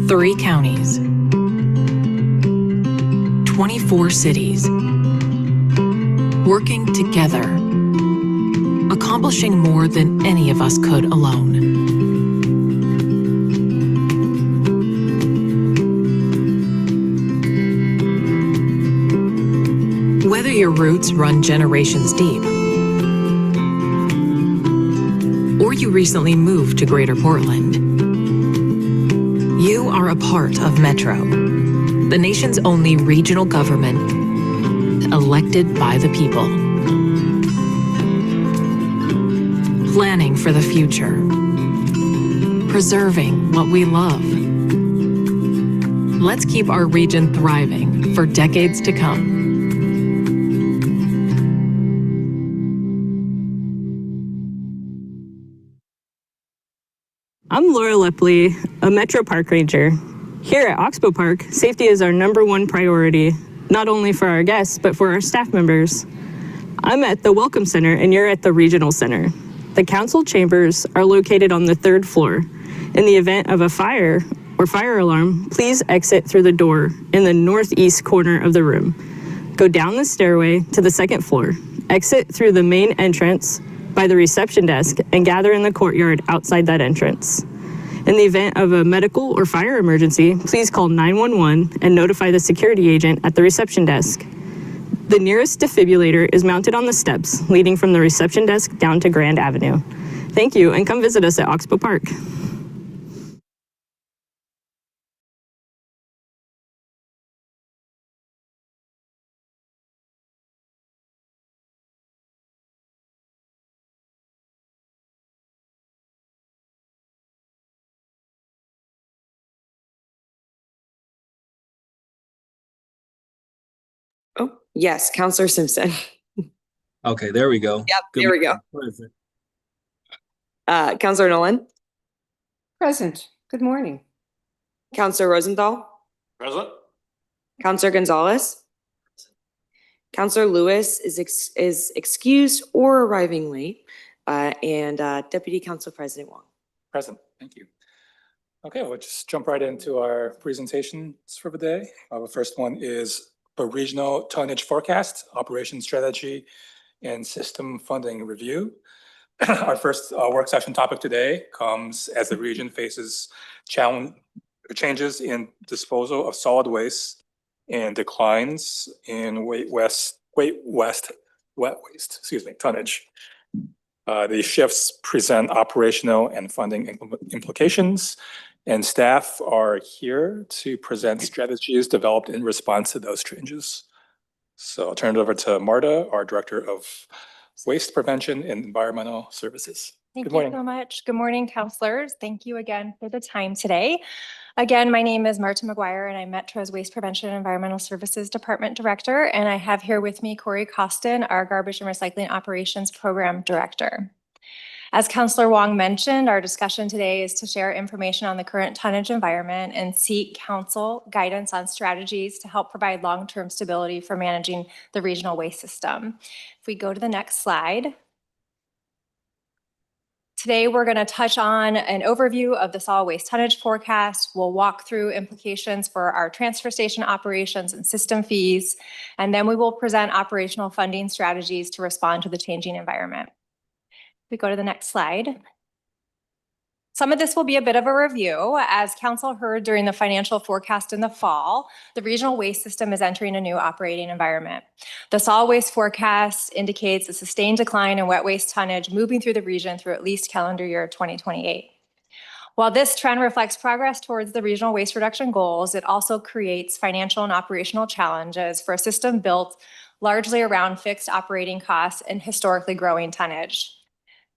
3 counties, 24 cities, working together, accomplishing more than any of us could alone. Whether your roots run generations deep, or you recently moved to Greater Portland, you are a part of Metro, the nation's only regional government elected by the people. Planning for the future, preserving what we love. Let's keep our region thriving for decades to come. I'm Laura Lepley, a Metro Park Ranger. Here at Oxbow Park, safety is our #1 priority, not only for our guests, but for our staff members. I'm at the Welcome Center and you're at the Regional Center. The council chambers are located on the 3rd floor. In the event of a fire or fire alarm, please exit through the door in the northeast corner of the room. Go down the stairway to the 2nd floor, exit through the main entrance by the reception desk and gather in the courtyard outside that entrance. In the event of a medical or fire emergency, please call 911 and notify the security agent at the reception desk. The nearest defibrillator is mounted on the steps leading from the reception desk down to Grand Avenue. Thank you, and come visit us at Oxbow Park. Oh, yes, Councilor Simpson. Okay, there we go. Yep, there we go. Councilor Nolan. Present. Good morning. Councilor Rosenthal. Present. Councilor Gonzalez. Councilor Lewis is excused or arriving late. And Deputy Council President Wong. Present. Thank you. Okay, we'll just jump right into our presentations for the day. The first one is the Regional Tonnage Forecast, Operation Strategy, and System Funding Review. Our first work session topic today comes as the region faces changes in disposal of solid waste and declines in wet waste tonnage. The shifts present operational and funding implications, and staff are here to present strategies developed in response to those changes. So I'll turn it over to Marta, our Director of Waste Prevention and Environmental Services. Thank you so much. Good morning, councilors. Thank you again for the time today. Again, my name is Marta McGuire and I'm Metro's Waste Prevention and Environmental Services Department Director. And I have here with me Corey Costin, our Garbage and Recycling Operations Program Director. As Councilor Wong mentioned, our discussion today is to share information on the current tonnage environment and seek council guidance on strategies to help provide long-term stability for managing the regional waste system. If we go to the next slide. Today, we're going to touch on an overview of the solid waste tonnage forecast. We'll walk through implications for our transfer station operations and system fees, and then we will present operational funding strategies to respond to the changing environment. We go to the next slide. Some of this will be a bit of a review. As council heard during the financial forecast in the fall, the regional waste system is entering a new operating environment. The solid waste forecast indicates a sustained decline in wet waste tonnage moving through the region through at least calendar year 2028. While this trend reflects progress towards the regional waste reduction goals, it also creates financial and operational challenges for a system built largely around fixed operating costs and historically growing tonnage.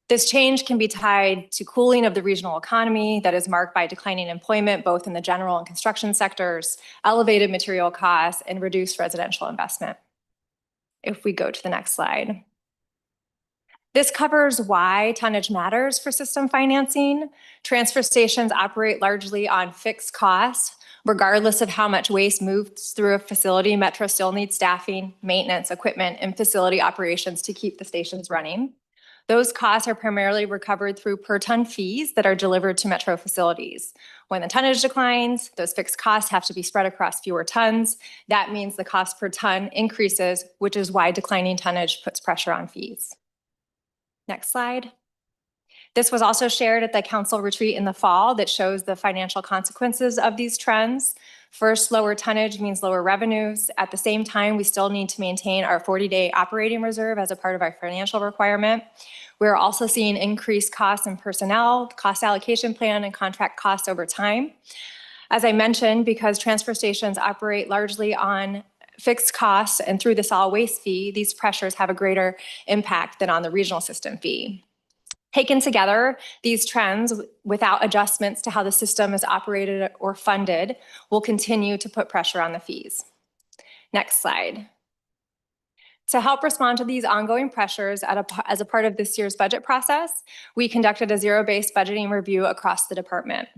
This change can be tied to cooling of the regional economy that is marked by declining employment, both in the general and construction sectors, elevated material costs, and reduced residential investment. If we go to the next slide. This covers why tonnage matters for system financing. Transfer stations operate largely on fixed costs. Regardless of how much waste moves through a facility, Metro still needs staffing, maintenance, equipment, and facility operations to keep the stations running. Those costs are primarily recovered through per ton fees that are delivered to Metro facilities. When the tonnage declines, those fixed costs have to be spread across fewer tons. That means the cost per ton increases, which is why declining tonnage puts pressure on fees. Next slide. This was also shared at the council retreat in the fall that shows the financial consequences of these trends. First, lower tonnage means lower revenues. At the same time, we still need to maintain our 40-day operating reserve as a part of our financial requirement. We're also seeing increased costs in personnel, cost allocation plan, and contract costs over time. As I mentioned, because transfer stations operate largely on fixed costs and through the solid waste fee, these pressures have a greater impact than on the regional system fee. Taken together, these trends, without adjustments to how the system is operated or funded, will continue to put pressure on the fees. Next slide. To help respond to these ongoing pressures as a part of this year's budget process, we conducted a zero-based budgeting review across the department.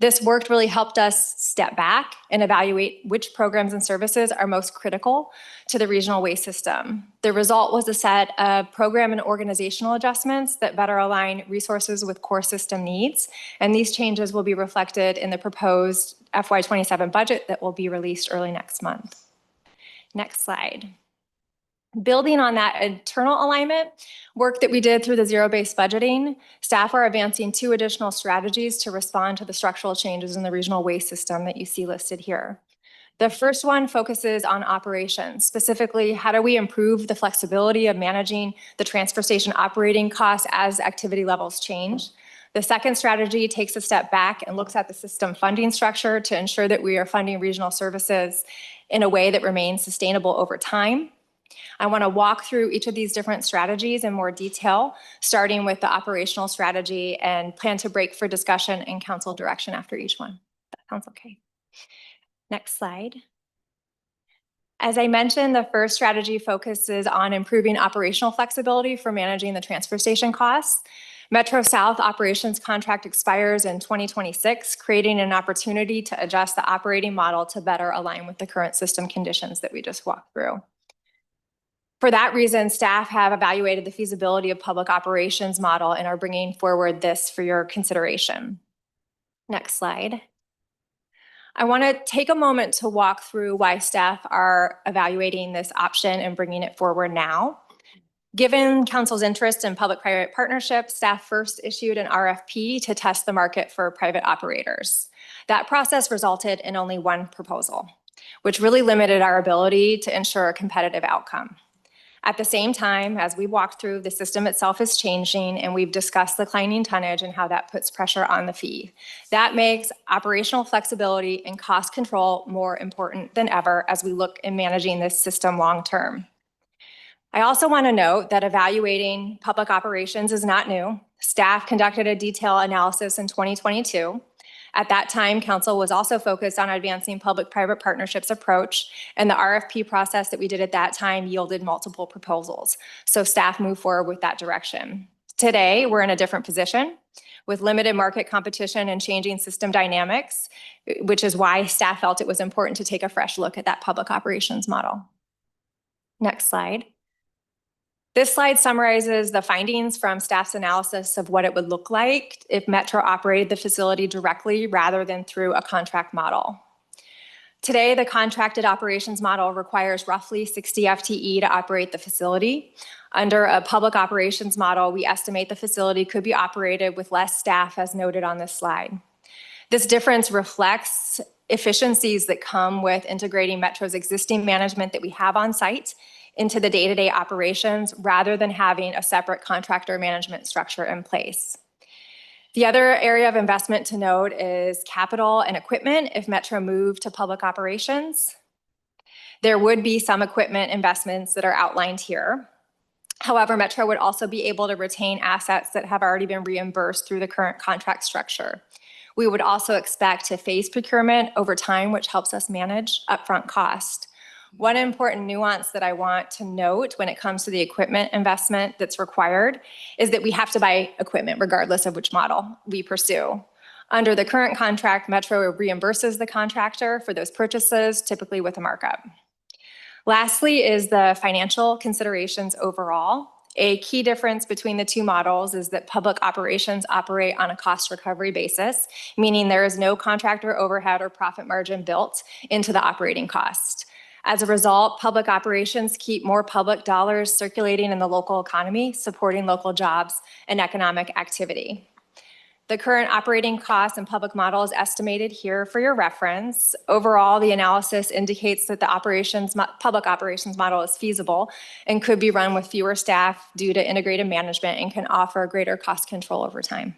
This work really helped us step back and evaluate which programs and services are most critical to the regional waste system. The result was a set of program and organizational adjustments that better align resources with core system needs, and these changes will be reflected in the proposed FY27 budget that will be released early next month. Next slide. Building on that internal alignment work that we did through the zero-based budgeting, staff are advancing 2 additional strategies to respond to the structural changes in the regional waste system that you see listed here. The first one focuses on operations. Specifically, how do we improve the flexibility of managing the transfer station operating costs as activity levels change? The second strategy takes a step back and looks at the system funding structure to ensure that we are funding regional services in a way that remains sustainable over time. I want to walk through each of these different strategies in more detail, starting with the operational strategy, and plan to break for discussion and council direction after each one. That sounds okay. Next slide. As I mentioned, the first strategy focuses on improving operational flexibility for managing the transfer station costs. Metro South operations contract expires in 2026, creating an opportunity to adjust the operating model to better align with the current system conditions that we just walked through. For that reason, staff have evaluated the feasibility of public operations model and are bringing forward this for your consideration. Next slide. I want to take a moment to walk through why staff are evaluating this option and bringing it forward now. Given council's interest in public-private partnerships, staff first issued an RFP to test the market for private operators. That process resulted in only one proposal, which really limited our ability to ensure a competitive outcome. At the same time, as we walked through, the system itself is changing, and we've discussed declining tonnage and how that puts pressure on the fee. That makes operational flexibility and cost control more important than ever as we look in managing this system long-term. I also want to note that evaluating public operations is not new. Staff conducted a detailed analysis in 2022. At that time, council was also focused on advancing public-private partnerships approach, and the RFP process that we did at that time yielded multiple proposals. So staff moved forward with that direction. Today, we're in a different position with limited market competition and changing system dynamics, which is why staff felt it was important to take a fresh look at that public operations model. Next slide. This slide summarizes the findings from staff's analysis of what it would look like if Metro operated the facility directly rather than through a contract model. Today, the contracted operations model requires roughly 60 FTE to operate the facility. Under a public operations model, we estimate the facility could be operated with less staff, as noted on this slide. This difference reflects efficiencies that come with integrating Metro's existing management that we have on site into the day-to-day operations rather than having a separate contractor management structure in place. The other area of investment to note is capital and equipment if Metro moved to public operations. There would be some equipment investments that are outlined here. However, Metro would also be able to retain assets that have already been reimbursed through the current contract structure. We would also expect to phase procurement over time, which helps us manage upfront cost. One important nuance that I want to note when it comes to the equipment investment that's required is that we have to buy equipment regardless of which model we pursue. Under the current contract, Metro reimburses the contractor for those purchases, typically with a markup. Lastly is the financial considerations overall. A key difference between the two models is that public operations operate on a cost recovery basis, meaning there is no contractor overhead or profit margin built into the operating cost. As a result, public operations keep more public dollars circulating in the local economy, supporting local jobs and economic activity. The current operating cost and public model is estimated here for your reference. Overall, the analysis indicates that the public operations model is feasible and could be run with fewer staff due to integrated management and can offer greater cost control over time.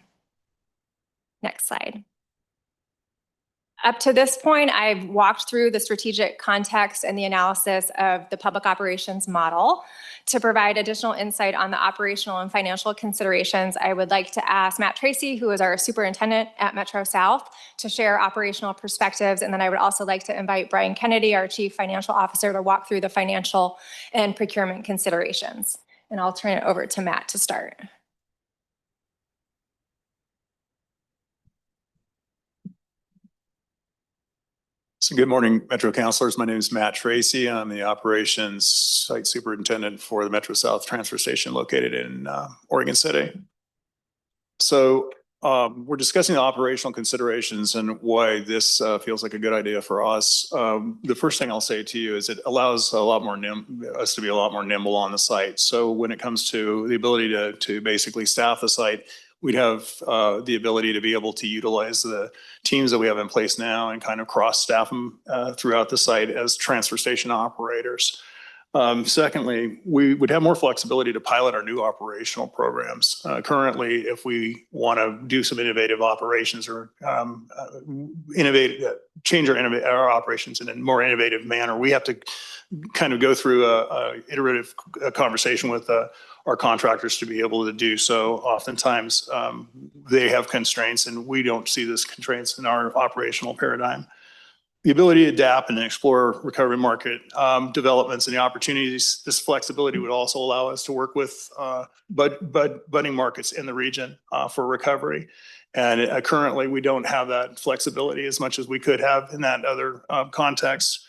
Next slide. Up to this point, I've walked through the strategic context and the analysis of the public operations model. To provide additional insight on the operational and financial considerations, I would like to ask Matt Tracy, who is our superintendent at Metro South, to share operational perspectives. And then I would also like to invite Brian Kennedy, our chief financial officer, to walk through the financial and procurement considerations. And I'll turn it over to Matt to start. So good morning, Metro Councilors. My name is Matt Tracy. I'm the operations site superintendent for the Metro South transfer station located in Oregon City. So we're discussing the operational considerations and why this feels like a good idea for us. The first thing I'll say to you is it allows a lot more us to be a lot more nimble on the site. So when it comes to the ability to basically staff the site, we'd have the ability to be able to utilize the teams that we have in place now and kind of cross-staff them throughout the site as transfer station operators. Secondly, we would have more flexibility to pilot our new operational programs. Currently, if we want to do some innovative operations or change our operations in a more innovative manner, we have to kind of go through a iterative conversation with our contractors to be able to do so. Oftentimes, they have constraints, and we don't see those constraints in our operational paradigm. The ability to adapt and explore recovery market developments and the opportunities, this flexibility would also allow us to work with budding markets in the region for recovery. And currently, we don't have that flexibility as much as we could have in that other context.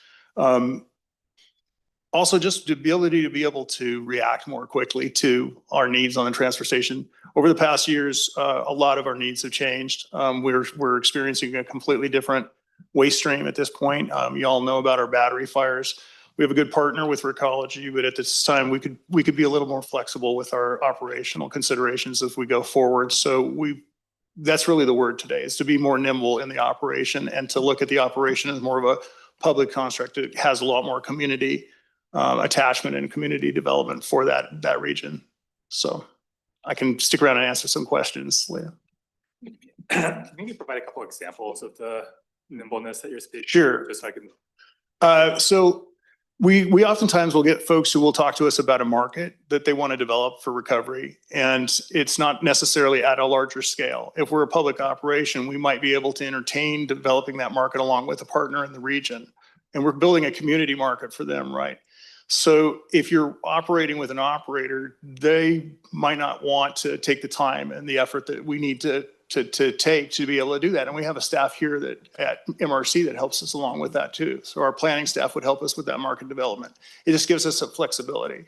Also, just the ability to be able to react more quickly to our needs on the transfer station. Over the past years, a lot of our needs have changed. We're experiencing a completely different waste stream at this point. You all know about our battery fires. We have a good partner with Recology, but at this time we could be a little more flexible with our operational considerations as we go forward. So that's really the word today, is to be more nimble in the operation and to look at the operation as more of a public construct that has a lot more community attachment and community development for that region. So I can stick around and answer some questions later. Can you provide a couple of examples of the nimbleness that you're speaking? Sure. Just so I can. So we oftentimes will get folks who will talk to us about a market that they want to develop for recovery, and it's not necessarily at a larger scale. If we're a public operation, we might be able to entertain developing that market along with a partner in the region, and we're building a community market for them, right? So if you're operating with an operator, they might not want to take the time and the effort that we need to take to be able to do that. And we have a staff here at MRC that helps us along with that too. So our planning staff would help us with that market development. It just gives us some flexibility.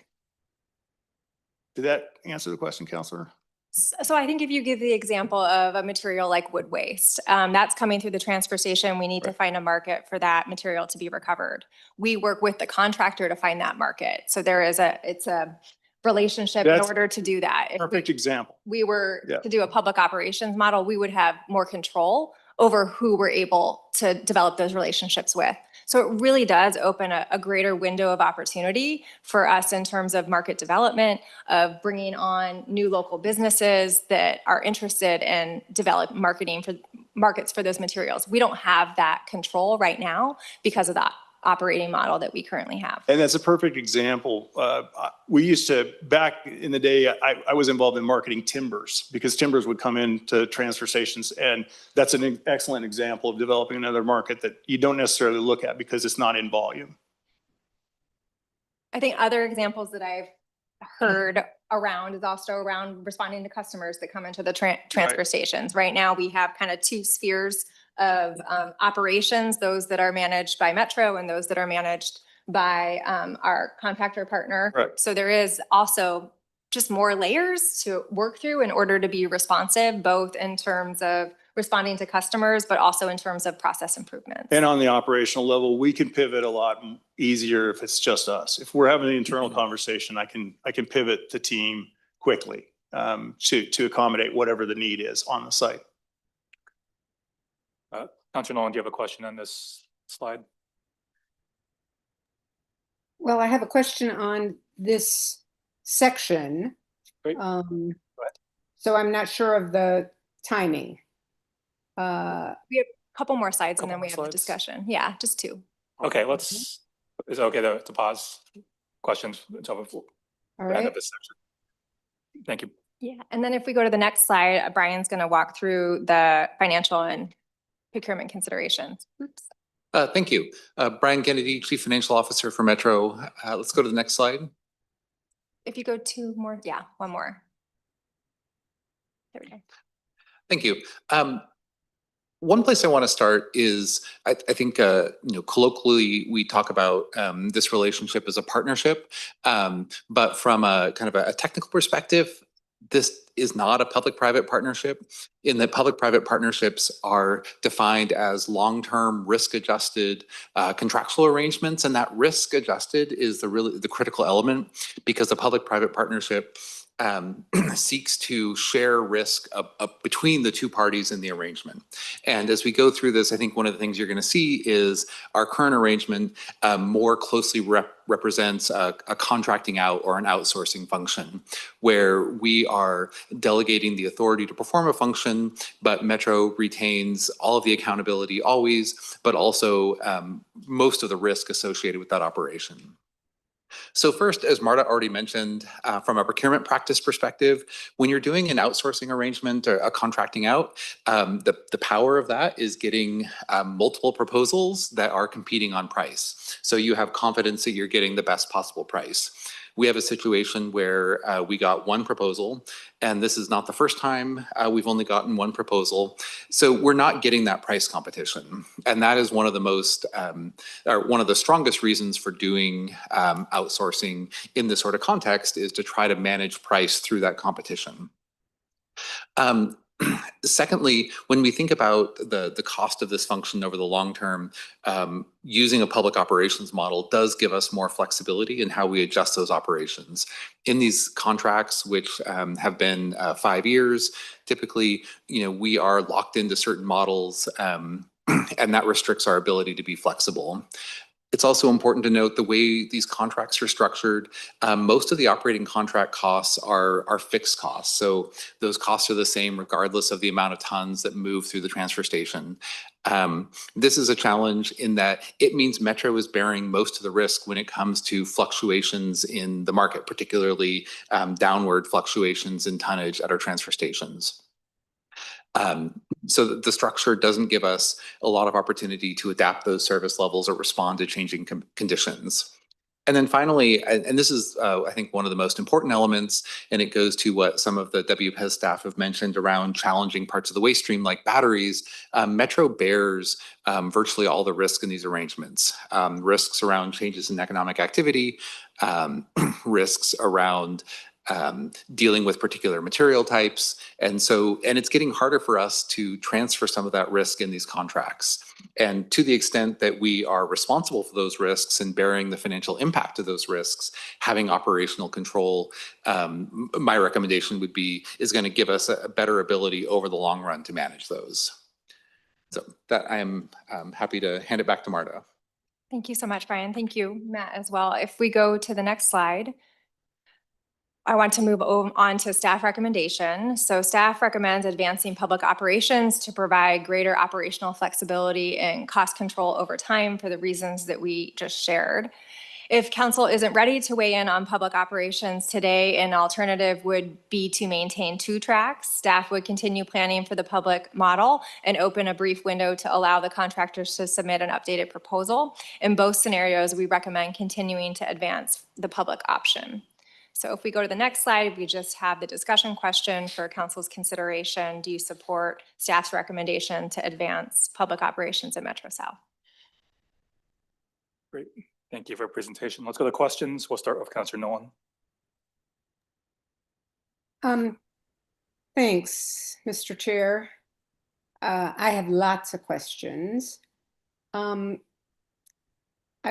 Did that answer the question, Councilor? So I think if you give the example of a material like wood waste, that's coming through the transfer station, we need to find a market for that material to be recovered. We work with the contractor to find that market. So it's a relationship in order to do that. Perfect example. We were to do a public operations model, we would have more control over who we're able to develop those relationships with. So it really does open a greater window of opportunity for us in terms of market development, of bringing on new local businesses that are interested in developing markets for those materials. We don't have that control right now because of that operating model that we currently have. And that's a perfect example. We used to, back in the day, I was involved in marketing timbers because timbers would come into transfer stations. And that's an excellent example of developing another market that you don't necessarily look at because it's not in volume. I think other examples that I've heard around is also around responding to customers that come into the transfer stations. Right now, we have kind of two spheres of operations, those that are managed by Metro and those that are managed by our contractor partner. Right. So there is also just more layers to work through in order to be responsive, both in terms of responding to customers, but also in terms of process improvements. And on the operational level, we can pivot a lot easier if it's just us. If we're having an internal conversation, I can pivot the team quickly to accommodate whatever the need is on the site. Councilor Nolan, do you have a question on this slide? Well, I have a question on this section. Great. So I'm not sure of the timing. We have a couple more slides and then we have the slides? discussion. Yeah, just 2. Okay, is it okay to pause questions until the end of this section? Thank you. Yeah, and then if we go to the next slide, Brian's going to walk through the financial and procurement considerations. Oops. Thank you. Brian Kennedy, Chief Financial Officer for Metro. Let's go to the next slide. If you go 2 more, yeah, 1 more. There we go. Thank you. One place I want to start is I think colloquially we talk about this relationship as a partnership, but from a kind of a technical perspective, this is not a public-private partnership, in that public-private partnerships are defined as long-term risk-adjusted contractual arrangements, and that risk-adjusted is the critical element, because the public-private partnership seeks to share risk between the 2 parties in the arrangement. And as we go through this, I think one of the things you're going to see is our current arrangement more closely represents a contracting out or an outsourcing function, where we are delegating the authority to perform a function, but Metro retains all of the accountability always, but also most of the risk associated with that operation. So first, as Marta already mentioned, from a procurement practice perspective, when you're doing an outsourcing arrangement or a contracting out, the power of that is getting multiple proposals that are competing on price. So you have confidence that you're getting the best possible price. We have a situation where we got 1 proposal, and this is not the first time we've only gotten 1 proposal. So we're not getting that price competition. And that is one of the most, or one of the strongest reasons for doing outsourcing in this sort of context, is to try to manage price through that competition. Secondly, when we think about the cost of this function over the long term, using a public operations model does give us more flexibility in how we adjust those operations. In these contracts, which have been 5 years, typically, we are locked into certain models, and that restricts our ability to be flexible. It's also important to note the way these contracts are structured. Most of the operating contract costs are fixed costs. So those costs are the same regardless of the amount of tons that move through the transfer station. This is a challenge in that it means Metro is bearing most of the risk when it comes to fluctuations in the market, particularly downward fluctuations in tonnage at our transfer stations. So the structure doesn't give us a lot of opportunity to adapt those service levels or respond to changing conditions. And then finally, and this is, I think, one of the most important elements, and it goes to what some of the WPES staff have mentioned around challenging parts of the waste stream like batteries. Metro bears virtually all the risk in these arrangements. Risks around changes in economic activity, risks around dealing with particular material types. And it's getting harder for us to transfer some of that risk in these contracts. And to the extent that we are responsible for those risks and bearing the financial impact of those risks, having operational control, my recommendation is going to give us a better ability over the long run to manage those. So that I am happy to hand it back to Marta. Thank you so much, Brian. Thank you, Matt, as well. If we go to the next slide, I want to move on to staff recommendation. So staff recommends advancing public operations to provide greater operational flexibility and cost control over time for the reasons that we just shared. If council isn't ready to weigh in on public operations today, an alternative would be to maintain 2 tracks. Staff would continue planning for the public model and open a brief window to allow the contractors to submit an updated proposal. In both scenarios, we recommend continuing to advance the public option. So if we go to the next slide, we just have the discussion question for council's consideration. Do you support staff's recommendation to advance public operations at Metro South? Great. Thank you for your presentation. Let's go to questions. We'll start with Councilor Nolan. Thanks, Mr. Chair. I have lots of questions. I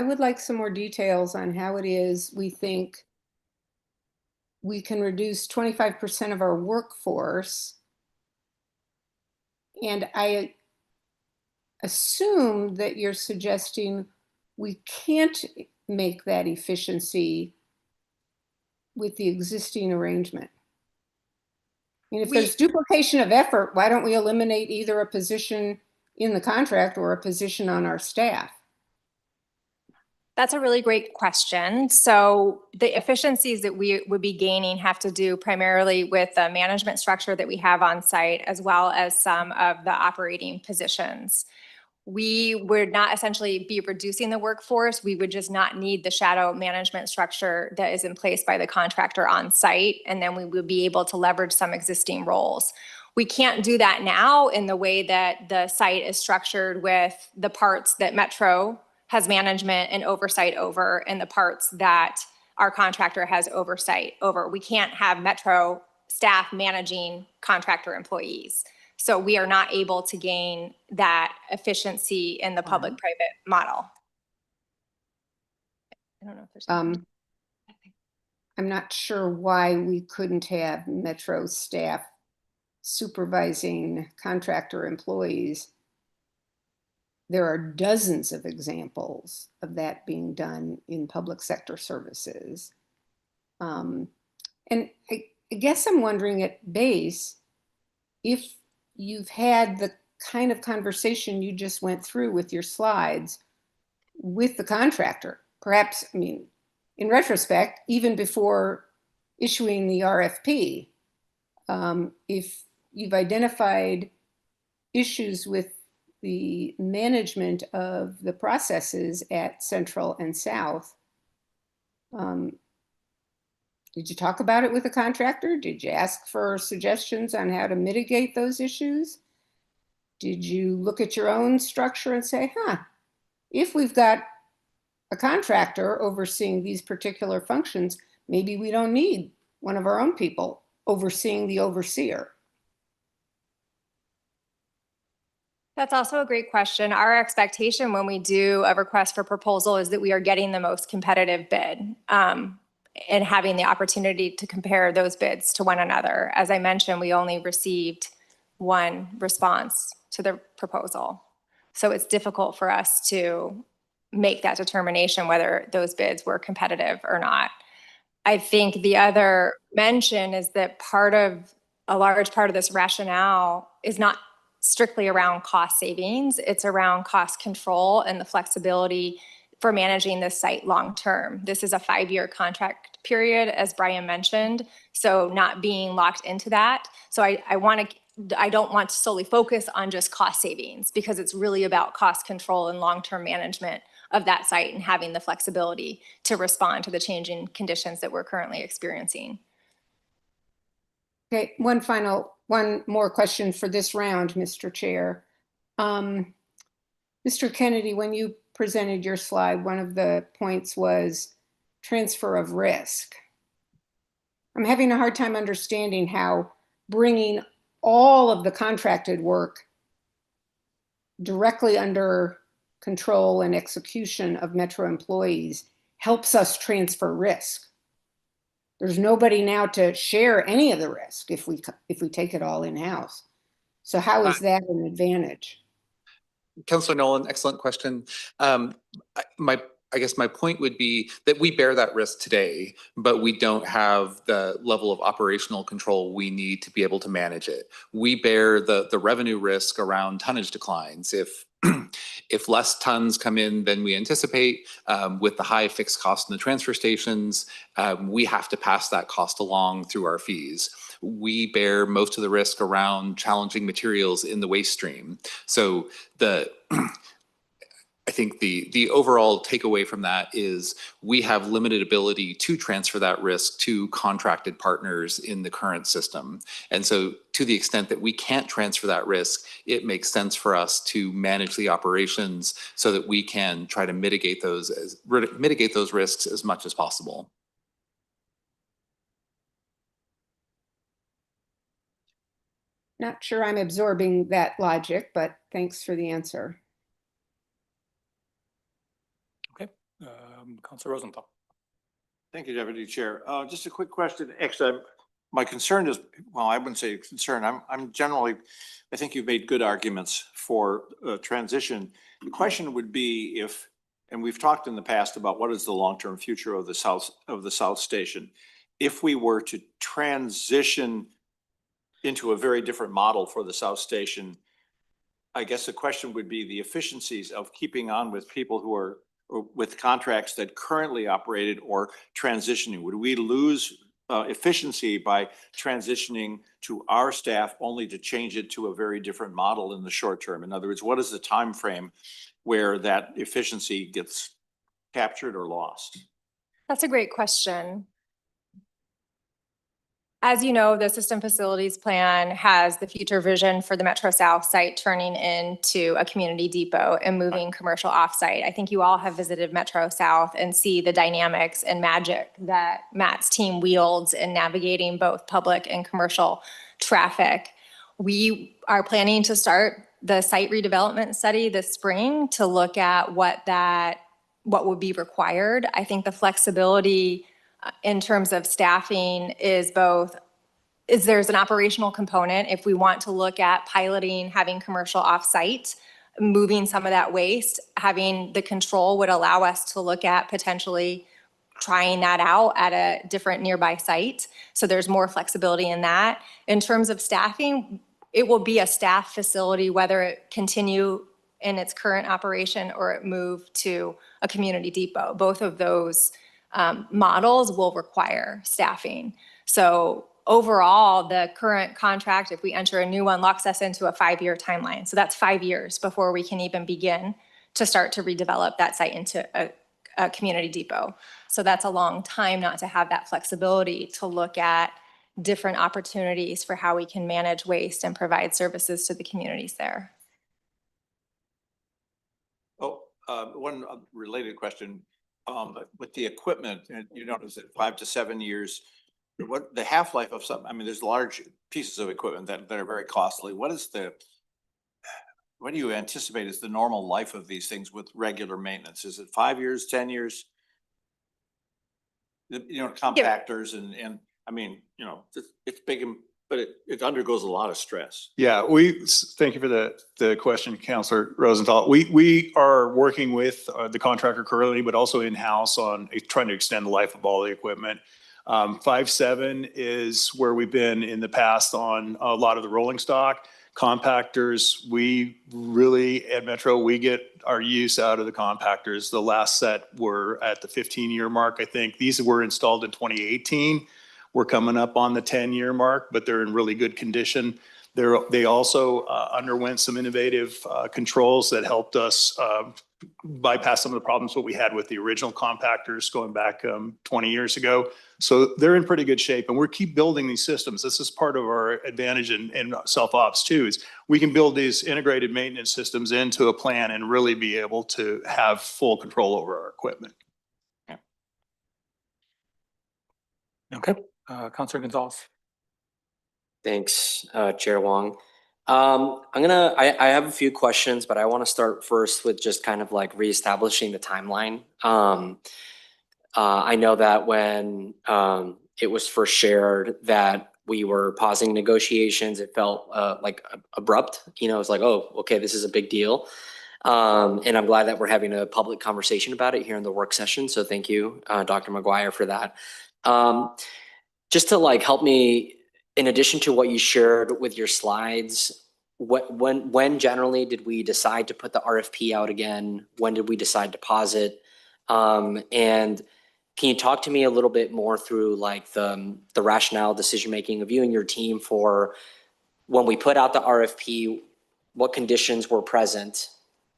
would like some more details on how it is we think we can reduce 25% of our workforce. And I assume that you're suggesting we can't make that efficiency with the existing arrangement. I mean, if there's duplication of effort, why don't we eliminate either a position in the contract or a position on our staff? That's a really great question. So the efficiencies that we would be gaining have to do primarily with the management structure that we have on site, as well as some of the operating positions. We would not essentially be reducing the workforce. We would just not need the shadow management structure that is in place by the contractor on site. And then we would be able to leverage some existing roles. We can't do that now in the way that the site is structured with the parts that Metro has management and oversight over, and the parts that our contractor has oversight over. We can't have Metro staff managing contractor employees. So we are not able to gain that efficiency in the public-private model. I don't know if there's I'm not sure why we couldn't have Metro staff supervising contractor employees. There are dozens of examples of that being done in public sector services. And I guess I'm wondering at base, if you've had the kind of conversation you just went through with your slides with the contractor, perhaps, I mean, in retrospect, even before issuing the RFP, if you've identified issues with the management of the processes at Central and South, did you talk about it with the contractor? Did you ask for suggestions on how to mitigate those issues? Did you look at your own structure and say, if we've got a contractor overseeing these particular functions, maybe we don't need one of our own people overseeing the overseer? That's also a great question. Our expectation when we do a request for proposal is that we are getting the most competitive bid and having the opportunity to compare those bids to one another. As I mentioned, we only received one response to the proposal. So it's difficult for us to make that determination whether those bids were competitive or not. I think the other mention is that a large part of this rationale is not strictly around cost savings. It's around cost control and the flexibility for managing this site long term. This is a 5-year contract period, as Brian mentioned, so not being locked into that. So I don't want to solely focus on just cost savings, because it's really about cost control and long-term management of that site and having the flexibility to respond to the changing conditions that we're currently experiencing. Okay, one more question for this round, Mr. Chair. Mr. Kennedy, when you presented your slide, one of the points was transfer of risk. I'm having a hard time understanding how bringing all of the contracted work directly under control and execution of Metro employees helps us transfer risk. There's nobody now to share any of the risk if we take it all in-house. So how is that an advantage? Councilor Nolan, excellent question. I guess my point would be that we bear that risk today, but we don't have the level of operational control we need to be able to manage it. We bear the revenue risk around tonnage declines. If less tons come in than we anticipate, with the high fixed cost in the transfer stations, we have to pass that cost along through our fees. We bear most of the risk around challenging materials in the waste stream. So I think the overall takeaway from that is we have limited ability to transfer that risk to contracted partners in the current system. And so to the extent that we can't transfer that risk, it makes sense for us to manage the operations so that we can try to mitigate those risks as much as possible. Not sure I'm absorbing that logic, but thanks for the answer. Okay, Councilor Rosenthal. Thank you, Deputy Chair. Just a quick question. Actually, my concern is, well, I wouldn't say concern. I'm generally, I think you've made good arguments for transition. The question would be if, and we've talked in the past about what is the long-term future of the South Station. If we were to transition into a very different model for the South Station, I guess the question would be the efficiencies of keeping on with people who are with contracts that currently operated or transitioning. Would we lose efficiency by transitioning to our staff only to change it to a very different model in the short term? In other words, what is the time frame where that efficiency gets captured or lost? That's a great question. As you know, the system facilities plan has the future vision for the Metro South site turning into a community depot and moving commercial offsite. I think you all have visited Metro South and see the dynamics and magic that Matt's team wields in navigating both public and commercial traffic. We are planning to start the site redevelopment study this spring to look at what would be required. I think the flexibility in terms of staffing is there's an operational component if we want to look at piloting, having commercial offsite, moving some of that waste, having the control would allow us to look at potentially trying that out at a different nearby site. So there's more flexibility in that. In terms of staffing, it will be a staff facility, whether it continue in its current operation or it move to a community depot. Both of those models will require staffing. So overall, the current contract, if we enter a new one, locks us into a 5-year timeline. So that's 5 years before we can even begin to start to redevelop that site into a community depot. So that's a long time not to have that flexibility to look at different opportunities for how we can manage waste and provide services to the communities there. Oh, one related question. With the equipment, you notice that 5 to 7 years, what the half-life of some, I mean, there's large pieces of equipment that are very costly. What do you anticipate is the normal life of these things with regular maintenance? Is it 5 years, 10 years? You know, compactors and I mean, you know, it's big, but it undergoes a lot of stress. Yeah, thank you for the question, Councilor Rosenthal. We are working with the contractor currently, but also in-house on trying to extend the life of all the equipment. 5.7 is where we've been in the past on a lot of the rolling stock. Compactors, we really, at Metro, we get our use out of the compactors. The last set were at the 15-year mark, I think. These were installed in 2018. We're coming up on the 10-year mark, but they're in really good condition. They also underwent some innovative controls that helped us bypass some of the problems what we had with the original compactors going back 20 years ago. So they're in pretty good shape, and we're keep building these systems. This is part of our advantage in self-ops too, is we can build these integrated maintenance systems into a plan and really be able to have full control over our equipment. Okay, Councilor Gonzalez. Thanks, Chair Wong. I have a few questions, but I want to start first with just kind of like reestablishing the timeline. I know that when it was first shared that we were pausing negotiations, it felt like abrupt. You know, it was like, oh, okay, this is a big deal. And I'm glad that we're having a public conversation about it here in the work session. So thank you, Dr. McGuire, for that. Just to like help me, in addition to what you shared with your slides, when generally did we decide to put the RFP out again? When did we decide to pause it? And can you talk to me a little bit more through like the rationale decision-making of you and your team for when we put out the RFP, what conditions were present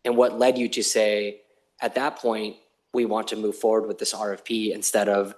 and what led you to say, at that point, we want to move forward with this RFP instead of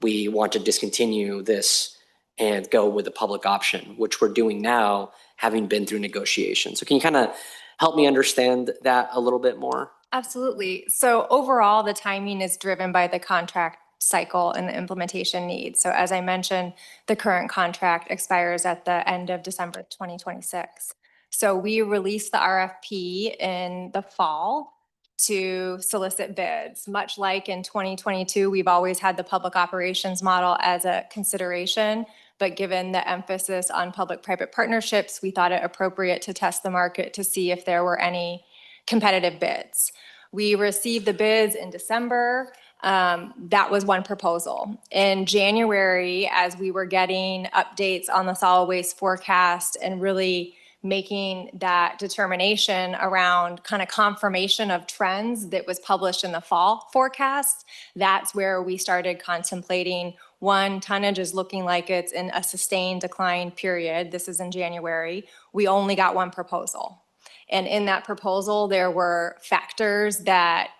we want to discontinue this and go with the public option, which we're doing now, having been through negotiations. So can you kind of help me understand that a little bit more? Absolutely. So overall, the timing is driven by the contract cycle and the implementation needs. So as I mentioned, the current contract expires at the end of December 2026. So we released the RFP in the fall to solicit bids. Much like in 2022, we've always had the public operations model as a consideration, but given the emphasis on public-private partnerships, we thought it appropriate to test the market to see if there were any competitive bids. We received the bids in December. That was one proposal. In January, as we were getting updates on the solid waste forecast and really making that determination around kind of confirmation of trends that was published in the fall forecast, that's where we started contemplating, one, tonnage is looking like it's in a sustained decline period. This is in January. We only got one proposal. And in that proposal, there were factors that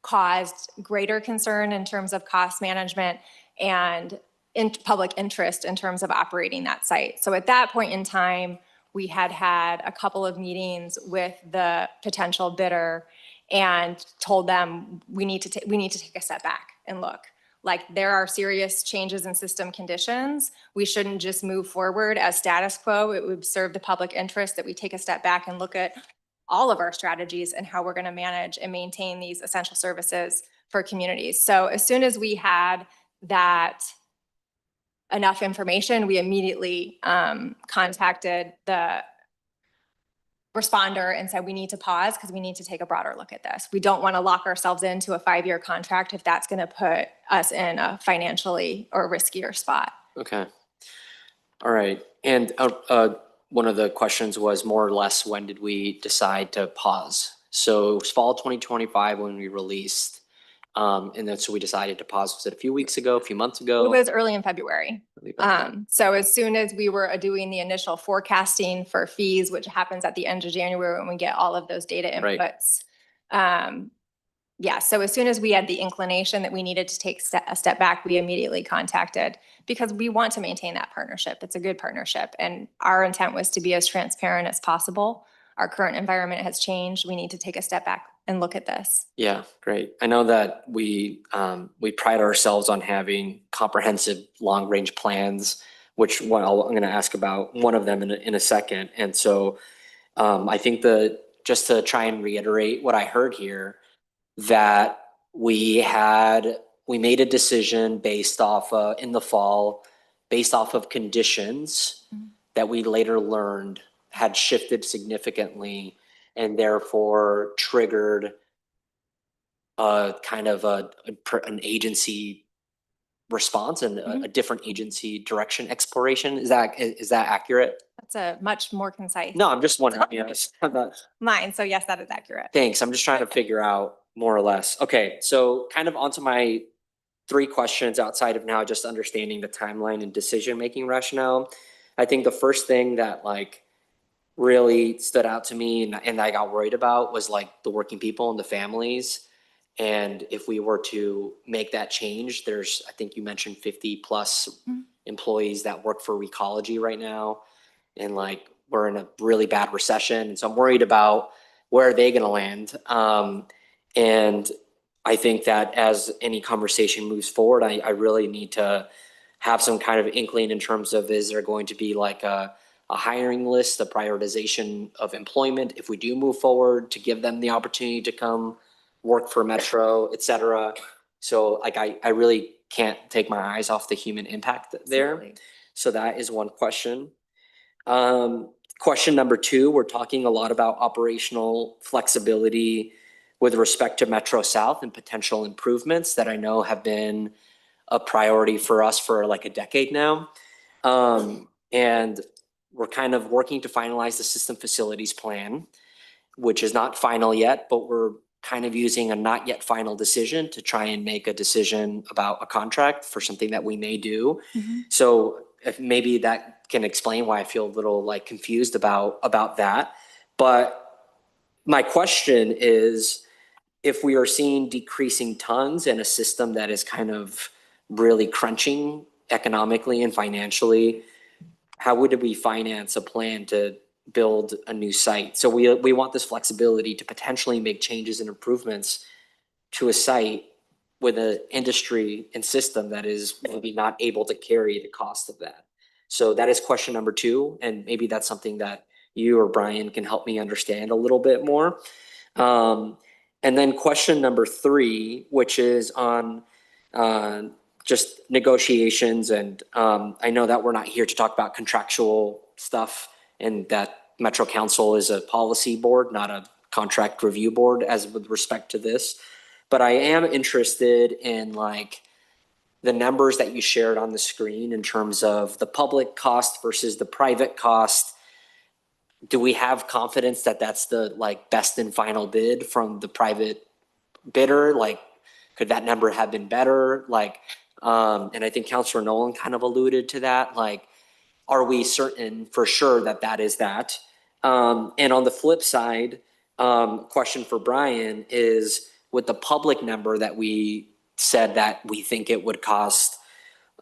caused greater concern in terms of cost management and in public interest in terms of operating that site. So at that point in time, we had a couple of meetings with the potential bidder and told them we need to take a step back and look. Like, there are serious changes in system conditions. We shouldn't just move forward as status quo. It would serve the public interest that we take a step back and look at all of our strategies and how we're going to manage and maintain these essential services for communities. So as soon as we had that enough information, we immediately contacted the responder and said, we need to pause because we need to take a broader look at this. We don't want to lock ourselves into a 5-year contract if that's going to put us in a financially or riskier spot. Okay. All right. And one of the questions was more or less, when did we decide to pause? So it was fall 2025 when we released, and then so we decided to pause. Was it a few weeks ago, a few months ago? It was early in February. So as soon as we were doing the initial forecasting for fees, which happens at the end of January when we get all of those data inputs. Right. Yeah, so as soon as we had the inclination that we needed to take a step back, we immediately contacted, because we want to maintain that partnership. It's a good partnership. And our intent was to be as transparent as possible. Our current environment has changed. We need to take a step back and look at this. Yeah, great. I know that we pride ourselves on having comprehensive long-range plans, which I'm going to ask about one of them in a second. And so I think just to try and reiterate what I heard here, that we made a decision based off in the fall, based off of conditions that we later learned had shifted significantly and therefore triggered a kind of an agency response and a different agency direction exploration. Is that accurate? That's a much more concise. No, I'm just wondering. I'm not mine. So yes, that is accurate. Thanks. I'm just trying to figure out more or less. Okay, so kind of onto my 3 questions outside of now just understanding the timeline and decision-making rationale. I think the first thing that really stood out to me and I got worried about was the working people and the families. And if we were to make that change, I think you mentioned 50 plus employees that work for Recology right now. And we're in a really bad recession. And so I'm worried about where are they going to land. And I think that as any conversation moves forward, I really need to have some kind of inkling in terms of, is there going to be a hiring list, a prioritization of employment if we do move forward, to give them the opportunity to come work for Metro, et cetera. So I really can't take my eyes off the human impact there. Absolutely. So that is one question. Question number 2, we're talking a lot about operational flexibility with respect to Metro South and potential improvements that I know have been a priority for us for a decade now. And we're kind of working to finalize the system facilities plan, which is not final yet, but we're kind of using a not yet final decision to try and make a decision about a contract for something that we may do. So if maybe that can explain why I feel a little confused about that. But my question is, if we are seeing decreasing tons in a system that is kind of really crunching economically and financially, how would we finance a plan to build a new site? So we want this flexibility to potentially make changes and improvements to a site with an industry and system that is maybe not able to carry the cost of that. So that is question number 2, and maybe that's something that you or Brian can help me understand a little bit more. And then question number 3, which is on just negotiations. And I know that we're not here to talk about contractual stuff, and that Metro Council is a policy board, not a contract review board as with respect to this. But I am interested in like the numbers that you shared on the screen in terms of the public cost versus the private cost. Do we have confidence that that's the like best and final bid from the private bidder? Like, could that number have been better? Like, and I think Councilor Nolan kind of alluded to that. Like, are we certain for sure that that is that? And on the flip side, question for Brian is, with the public number that we said that we think it would cost,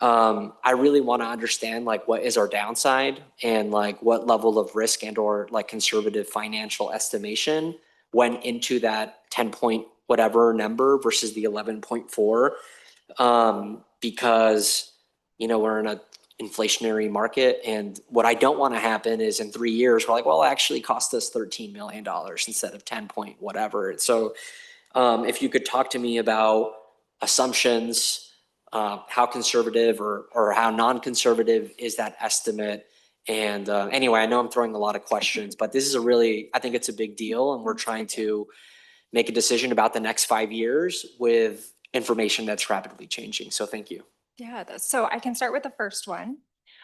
I really want to understand like what is our downside and like what level of risk and or like conservative financial estimation went into that 10 point whatever number versus the 11.4, because you know we're in a inflationary market, and what I don't want to happen is in 3 years we're like, well, it actually cost us $13 million instead of 10 point whatever. So if you could talk to me about assumptions, how conservative or how non-conservative is that estimate? And anyway, I know I'm throwing a lot of questions, but this is I think it's a big deal, and we're trying to make a decision about the next 5 years with information that's rapidly changing. So thank you. Yeah, so I can start with the first one.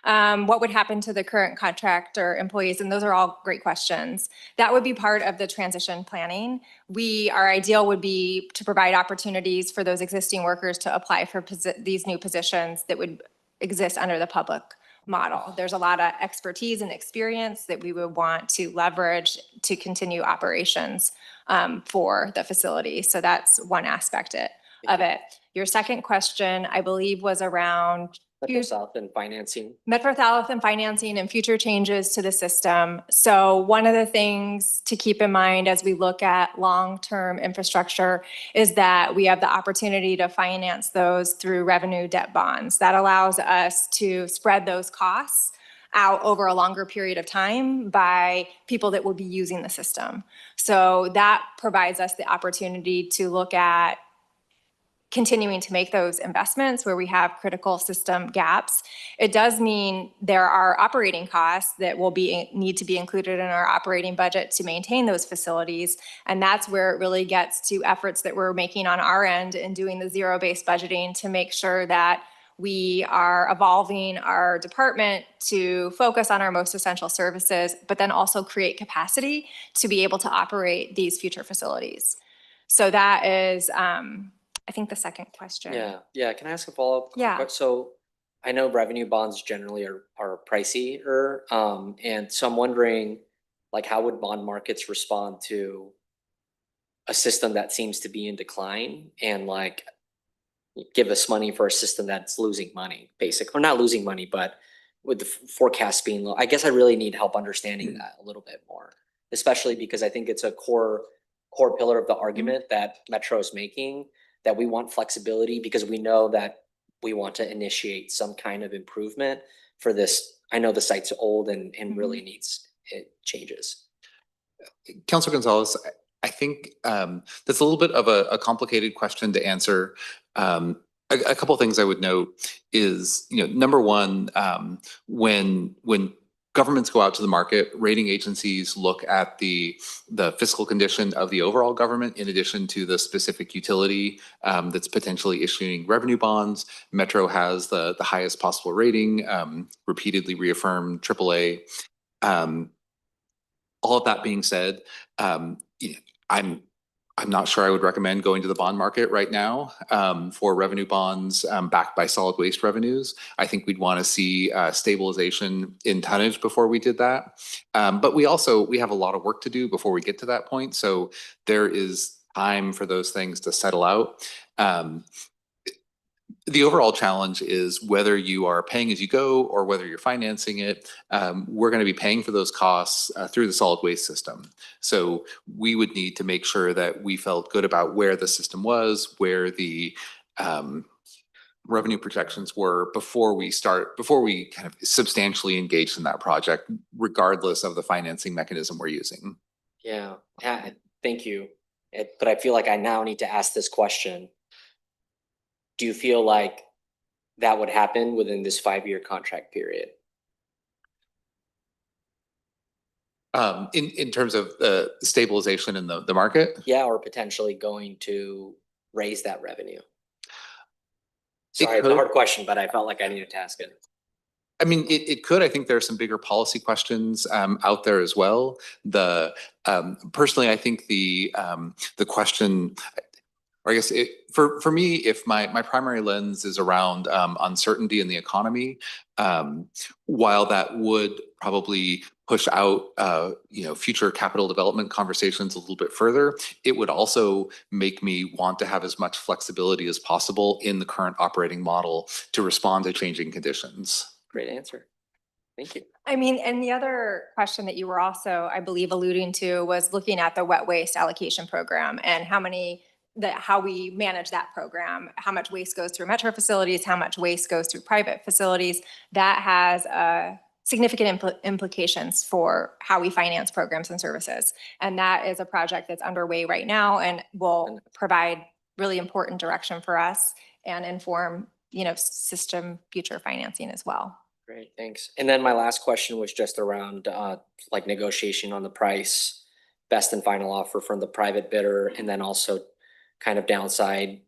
What would happen to the current contractor employees? And those are all great questions. That would be part of the transition planning. Our ideal would be to provide opportunities for those existing workers to apply for these new positions that would exist under the public model. There's a lot of expertise and experience that we would want to leverage to continue operations for the facility. So that's one aspect of it. Your second question, I believe, was around Metro South and financing. Metro South and financing and future changes to the system. So one of the things to keep in mind as we look at long-term infrastructure is that we have the opportunity to finance those through revenue debt bonds. That allows us to spread those costs out over a longer period of time by people that will be using the system. So that provides us the opportunity to look at continuing to make those investments where we have critical system gaps. It does mean there are operating costs that will need to be included in our operating budget to maintain those facilities. And that's where it really gets to efforts that we're making on our end and doing the zero-based budgeting to make sure that we are evolving our department to focus on our most essential services, but then also create capacity to be able to operate these future facilities. So that is, I think, the second question. Yeah. Can I ask a follow-up? Yeah. So I know revenue bonds generally are pricier, and so I'm wondering, like, how would bond markets respond to a system that seems to be in decline and like give us money for a system that's losing money, basically, or not losing money, but with the forecast being low? I guess I really need help understanding that a little bit more, especially because I think it's a core pillar of the argument that Metro is making, that we want flexibility because we know that we want to initiate some kind of improvement for this. I know the site's old and really needs changes. Councilor Gonzalez, I think that's a little bit of a complicated question to answer. A couple of things I would note is, number one, when governments go out to the market, rating agencies look at the fiscal condition of the overall government in addition to the specific utility that's potentially issuing revenue bonds. Metro has the highest possible rating, repeatedly reaffirmed AAA. All of that being said, I'm not sure I would recommend going to the bond market right now for revenue bonds backed by solid waste revenues. I think we'd want to see stabilization in tonnage before we did that. But we have a lot of work to do before we get to that point. So there is time for those things to settle out. The overall challenge is whether you are paying as you go or whether you're financing it. We're going to be paying for those costs through the solid waste system. So we would need to make sure that we felt good about where the system was, where the revenue projections were before we kind of substantially engaged in that project, regardless of the financing mechanism we're using. Yeah, thank you. But I feel like I now need to ask this question. Do you feel like that would happen within this 5-year contract period? In terms of the stabilization in the market? Yeah, or potentially going to raise that revenue? Sorry, it's a hard question, but I felt like I needed to ask it. I mean, it could. I think there are some bigger policy questions out there as well. Personally, I think the question, or I guess for me, if my primary lens is around uncertainty in the economy, while that would probably push out future capital development conversations a little bit further, it would also make me want to have as much flexibility as possible in the current operating model to respond to changing conditions. Great answer. Thank you. I mean, and the other question that you were also, I believe, alluding to was looking at the wet waste allocation program and how we manage that program, how much waste goes through metro facilities, how much waste goes through private facilities. That has significant implications for how we finance programs and services. And that is a project that's underway right now and will provide really important direction for us and inform, system future financing as well. Great, thanks. And then my last question was just around like negotiation on the price, best and final offer from the private bidder, and then also kind of downside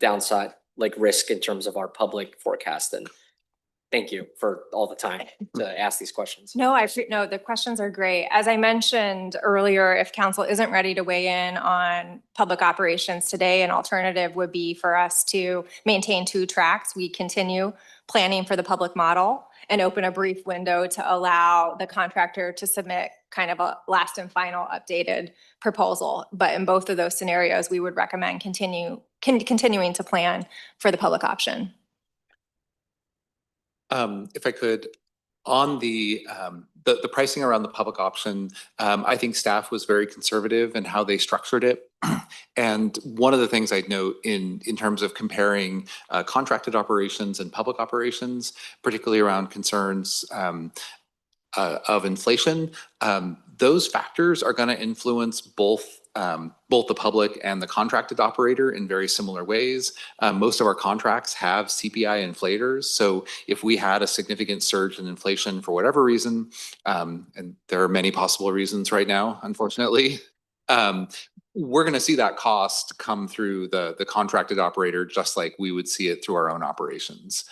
like risk in terms of our public forecast. And thank you for all the time to ask these questions. No, the questions are great. As I mentioned earlier, if council isn't ready to weigh in on public operations today, an alternative would be for us to maintain 2 tracks. We continue planning for the public model and open a brief window to allow the contractor to submit kind of a last and final updated proposal. But in both of those scenarios, we would recommend continuing to plan for the public option. If I could, on the pricing around the public option, I think staff was very conservative in how they structured it. And one of the things I'd note in terms of comparing contracted operations and public operations, particularly around concerns of inflation, those factors are going to influence both the public and the contracted operator in very similar ways. Most of our contracts have CPI inflators. So if we had a significant surge in inflation for whatever reason, and there are many possible reasons right now, unfortunately, we're going to see that cost come through the contracted operator, just like we would see it through our own operations.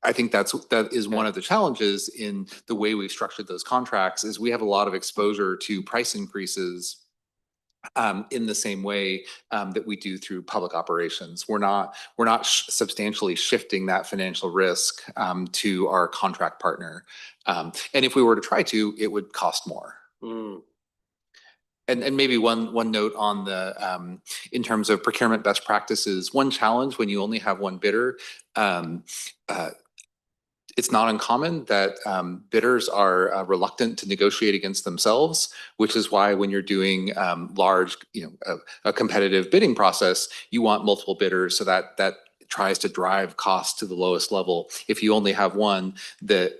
I think that is one of the challenges in the way we've structured those contracts is we have a lot of exposure to price increases in the same way that we do through public operations. We're not substantially shifting that financial risk to our contract partner. And if we were to try to, it would cost more. Mm. And maybe one note on the in terms of procurement best practices, one challenge when you only have one bidder, it's not uncommon that bidders are reluctant to negotiate against themselves, which is why when you're doing large, a competitive bidding process, you want multiple bidders so that tries to drive costs to the lowest level. If you only have one,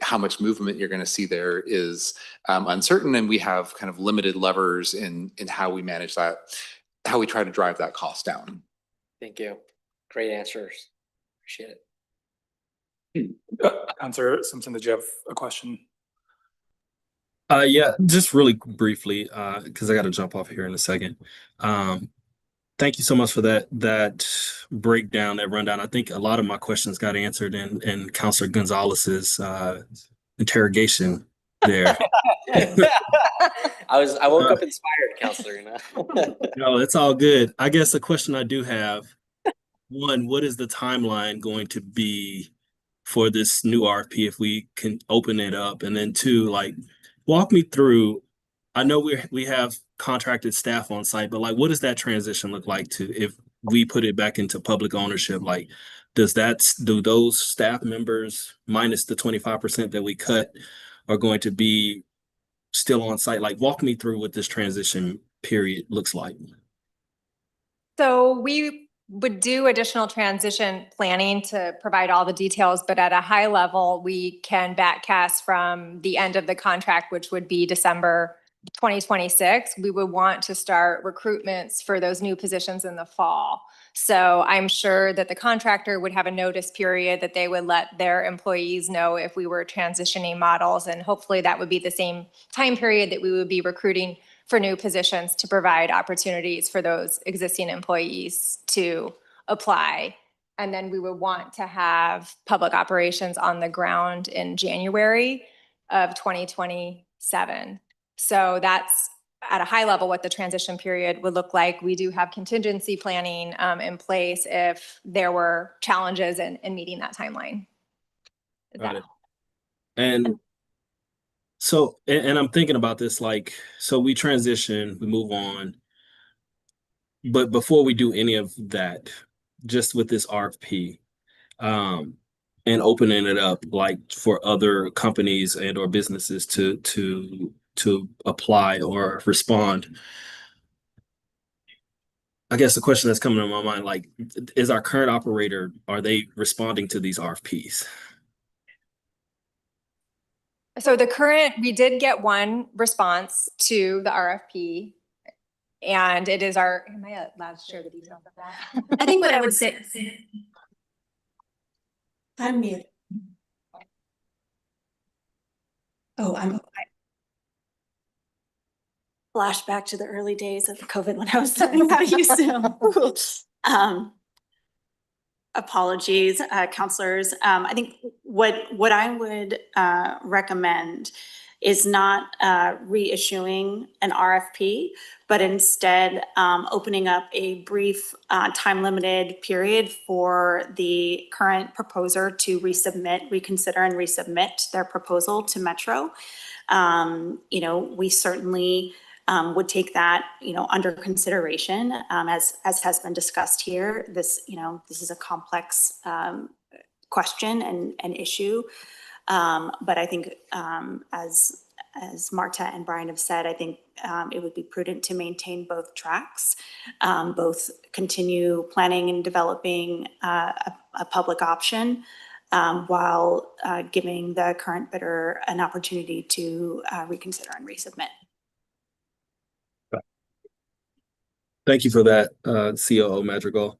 how much movement you're going to see there is uncertain, and we have kind of limited levers in how we manage that, how we try to drive that cost down. Thank you. Great answers. Appreciate it. Councilor Simpson, did you have a question? Yeah, just really briefly, because I got to jump off here in a second. Thank you so much for that breakdown, that rundown. I think a lot of my questions got answered in Councilor Gonzalez's interrogation there. I woke up inspired, Councilor. No, it's all good. I guess the question I do have, one, what is the timeline going to be for this new RFP if we can open it up? And then 2, walk me through, I know we have contracted staff on site, but what does that transition look like to if we put it back into public ownership? Do those staff members minus the 25% that we cut are going to be still on site? Walk me through what this transition period looks like. So we would do additional transition planning to provide all the details, but at a high level, we can backcast from the end of the contract, which would be December 2026. We would want to start recruitments for those new positions in the fall. So I'm sure that the contractor would have a notice period that they would let their employees know if we were transitioning models. And hopefully that would be the same time period that we would be recruiting for new positions to provide opportunities for those existing employees to apply. And then we would want to have public operations on the ground in January of 2027. So that's at a high level what the transition period would look like. We do have contingency planning in place if there were challenges in meeting that timeline. Got it. And so, and I'm thinking about this, like, so we transition, we move on. But before we do any of that, just with this RFP, and opening it up like for other companies and or businesses to apply or respond. I guess the question that's coming to my mind, like, is our current operator, are they responding to these RFPs? So we did get one response to the RFP. And it is am I allowed to share the details of that? I think what I would say, I'm mute. Oh, flashback to the early days of COVID when I was learning how to use Zoom. Apologies, counselors. I think what I would recommend is not reissuing an RFP, but instead opening up a brief time-limited period for the current proposer to reconsider and resubmit their proposal to Metro. We certainly would take that, under consideration, as has been discussed here. This is a complex question and issue. But I think, as Marta and Brian have said, I think it would be prudent to maintain both tracks, both continue planning and developing a public option, while giving the current bidder an opportunity to reconsider and resubmit. Thank you for that, COO Madrigal.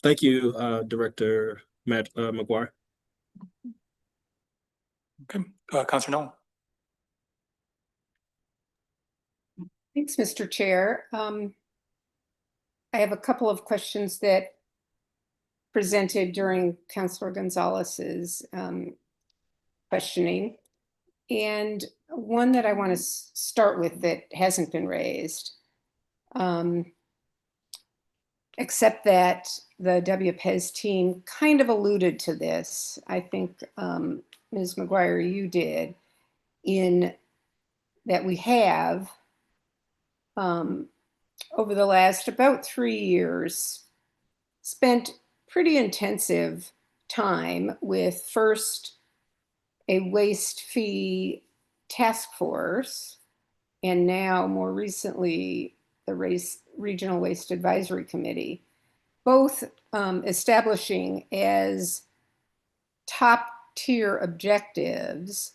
Thank you, Director McGuire. Okay, Councilor Nolan. Thanks, Mr. Chair. I have a couple of questions that presented during Councilor Gonzalez's questioning, and one that I want to start with that hasn't been raised, except that the WPES team kind of alluded to this. I think, Ms. McGuire, you did, in that we have, over the last about 3 years, spent pretty intensive time with first a waste fee task force, and now more recently the Regional Waste Advisory Committee, both establishing as top tier objectives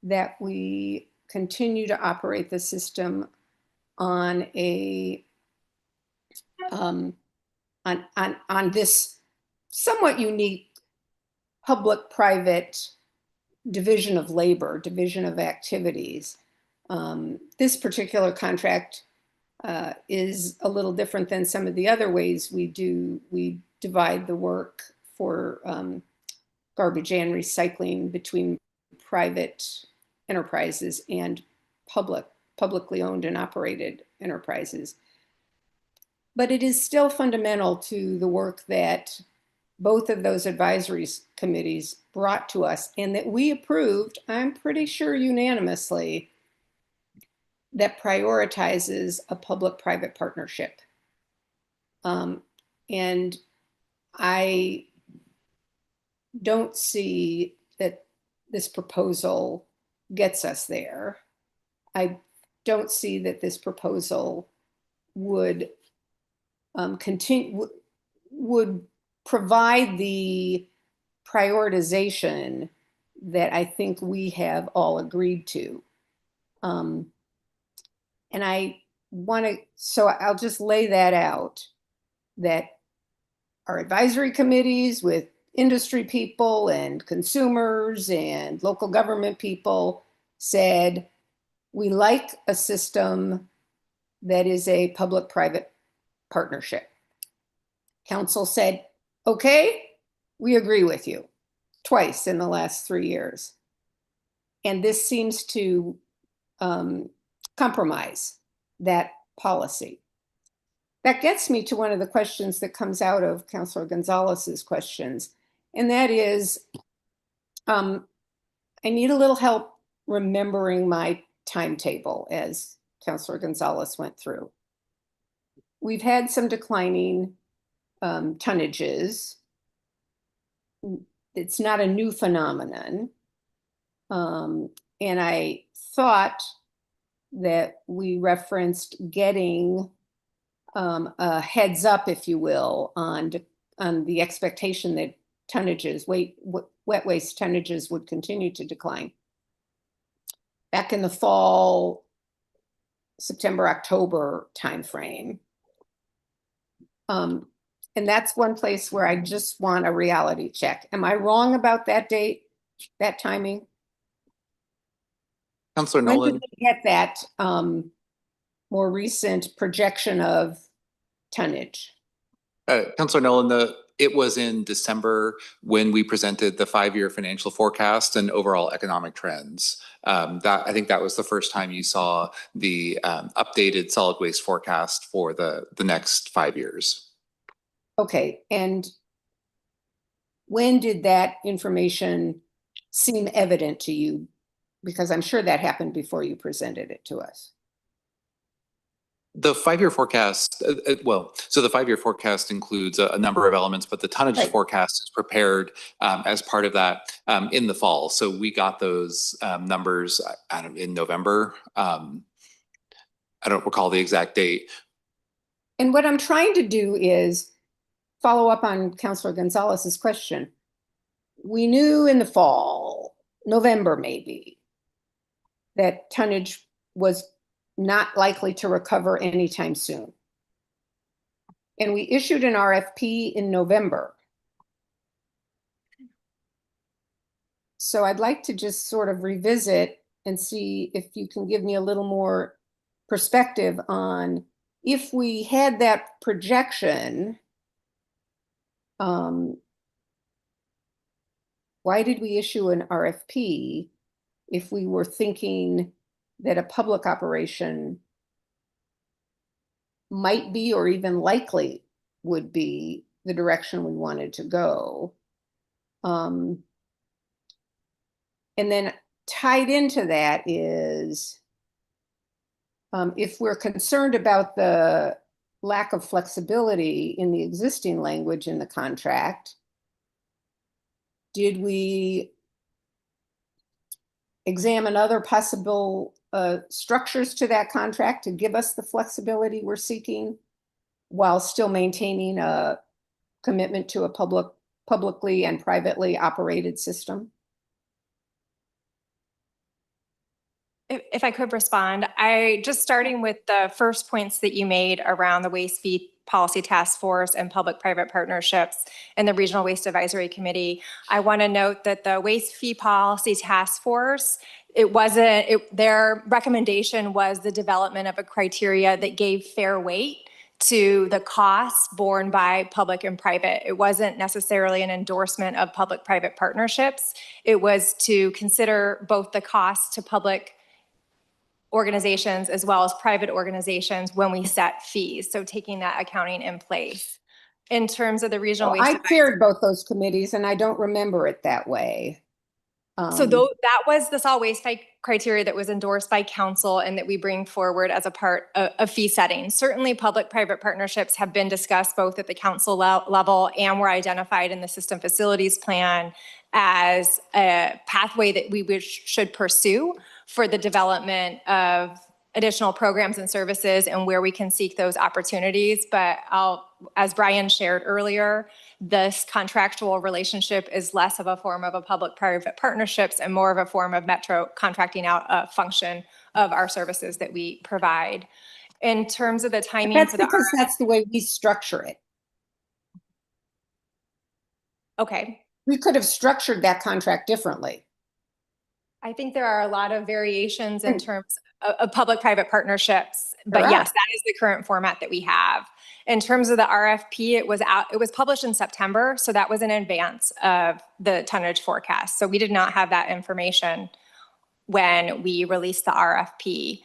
that we continue to operate the system on a on this somewhat unique public-private division of labor, division of activities. This particular contract is a little different than some of the other ways we divide the work for garbage and recycling between private enterprises and publicly owned and operated enterprises. But it is still fundamental to the work that both of those advisory committees brought to us and that we approved, I'm pretty sure unanimously, that prioritizes a public-private partnership. And I don't see that this proposal gets us there. I don't see that this proposal would would provide the prioritization that I think we have all agreed to. And so I'll just lay that out, that our advisory committees with industry people and consumers and local government people said, we like a system that is a public-private partnership. Council said, okay, we agree with you, twice in the last 3 years. And this seems to compromise that policy. That gets me to one of the questions that comes out of Councilor Gonzalez's questions, and that is, I need a little help remembering my timetable as Councilor Gonzalez went through. We've had some declining tonnages. It's not a new phenomenon. And I thought that we referenced getting a heads up, if you will, on the expectation that tonnages, wet waste tonnages would continue to decline. Back in the fall, September, October timeframe. And that's one place where I just want a reality check. Am I wrong about that date, that timing? Councilor When Nolan. did we get that more recent projection of tonnage? Councilor Nolan, it was in December when we presented the 5-year financial forecast and overall economic trends. I think that was the first time you saw the updated solid waste forecast for the next 5 years. Okay, and when did that information seem evident to you? Because I'm sure that happened before you presented it to us. The 5-year forecast, so the 5-year forecast includes a number of elements, but the tonnage forecast is prepared as part of that in the fall. So we got those numbers in November. I don't recall the exact date. And what I'm trying to do is follow up on Councilor Gonzalez's question. We knew in the fall, November maybe, that tonnage was not likely to recover anytime soon. And we issued an RFP in November. So I'd like to just sort of revisit and see if you can give me a little more perspective on, if we had that projection, why did we issue an RFP if we were thinking that a public operation might be, or even likely would be, the direction we wanted to go? And then tied into that is, if we're concerned about the lack of flexibility in the existing language in the contract, did we examine other possible structures to that contract to give us the flexibility we're seeking while still maintaining a commitment to a publicly and privately operated system? If I could respond, starting with the first points that you made around the waste fee policy task force and public-private partnerships and the Regional Waste Advisory Committee, I want to note that the waste fee policy task force, their recommendation was the development of a criteria that gave fair weight to the costs borne by public and private. It wasn't necessarily an endorsement of public-private partnerships. It was to consider both the costs to public organizations as well as private organizations when we set fees. So taking that accounting in place. In terms of the regional waste, I chaired both those committees and I don't remember it that way. That was the solid waste criteria that was endorsed by council and that we bring forward as a part of fee setting. Certainly public-private partnerships have been discussed both at the council level and were identified in the system facilities plan as a pathway that we should pursue for the development of additional programs and services and where we can seek those opportunities. But as Brian shared earlier, this contractual relationship is less of a form of a public-private partnerships and more of a form of Metro contracting out a function of our services that we provide. In terms of the timing That's for the because that's the way we structure it. okay. We could have structured that contract differently. I think there are a lot of variations in terms of public-private partnerships, but yes, that is the current format that we have. In terms of the RFP, it was published in September, so that was in advance of the tonnage forecast. So we did not have that information when we released the RFP.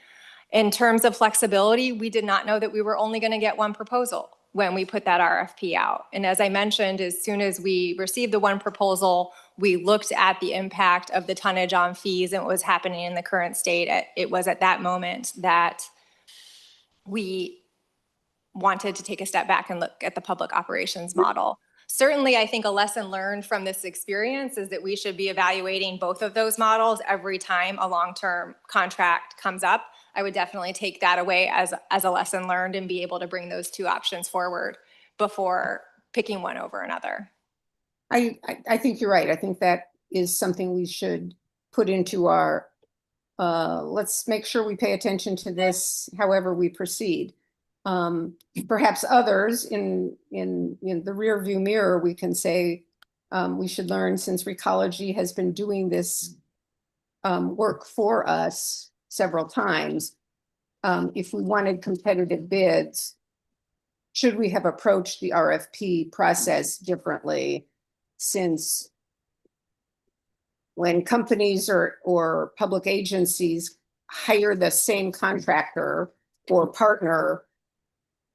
In terms of flexibility, we did not know that we were only going to get one proposal when we put that RFP out. And as I mentioned, as soon as we received the one proposal, we looked at the impact of the tonnage on fees and what was happening in the current state. It was at that moment that we wanted to take a step back and look at the public operations model. Certainly, I think a lesson learned from this experience is that we should be evaluating both of those models every time a long-term contract comes up. I would definitely take that away as a lesson learned and be able to bring those two options forward before picking one over another. I think you're right. I think that is something we should put into our, let's make sure we pay attention to this however we proceed. Perhaps others in the rear view mirror, we can say we should learn, since Recology has been doing this work for us several times, if we wanted competitive bids, should we have approached the RFP process differently, since when companies or public agencies hire the same contractor or partner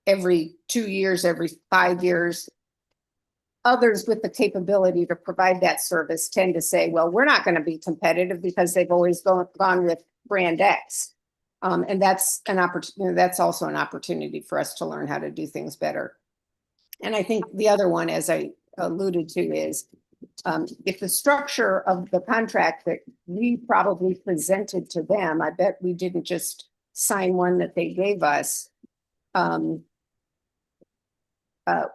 every 2 years, every 5 years, others with the capability to provide that service tend to say, well, we're not going to be competitive because they've always gone with brand X. And that's an opportunity. That's also an opportunity for us to learn how to do things better. And I think the other one, as I alluded to, is if the structure of the contract that we probably presented to them, I bet we didn't just sign one that they gave us.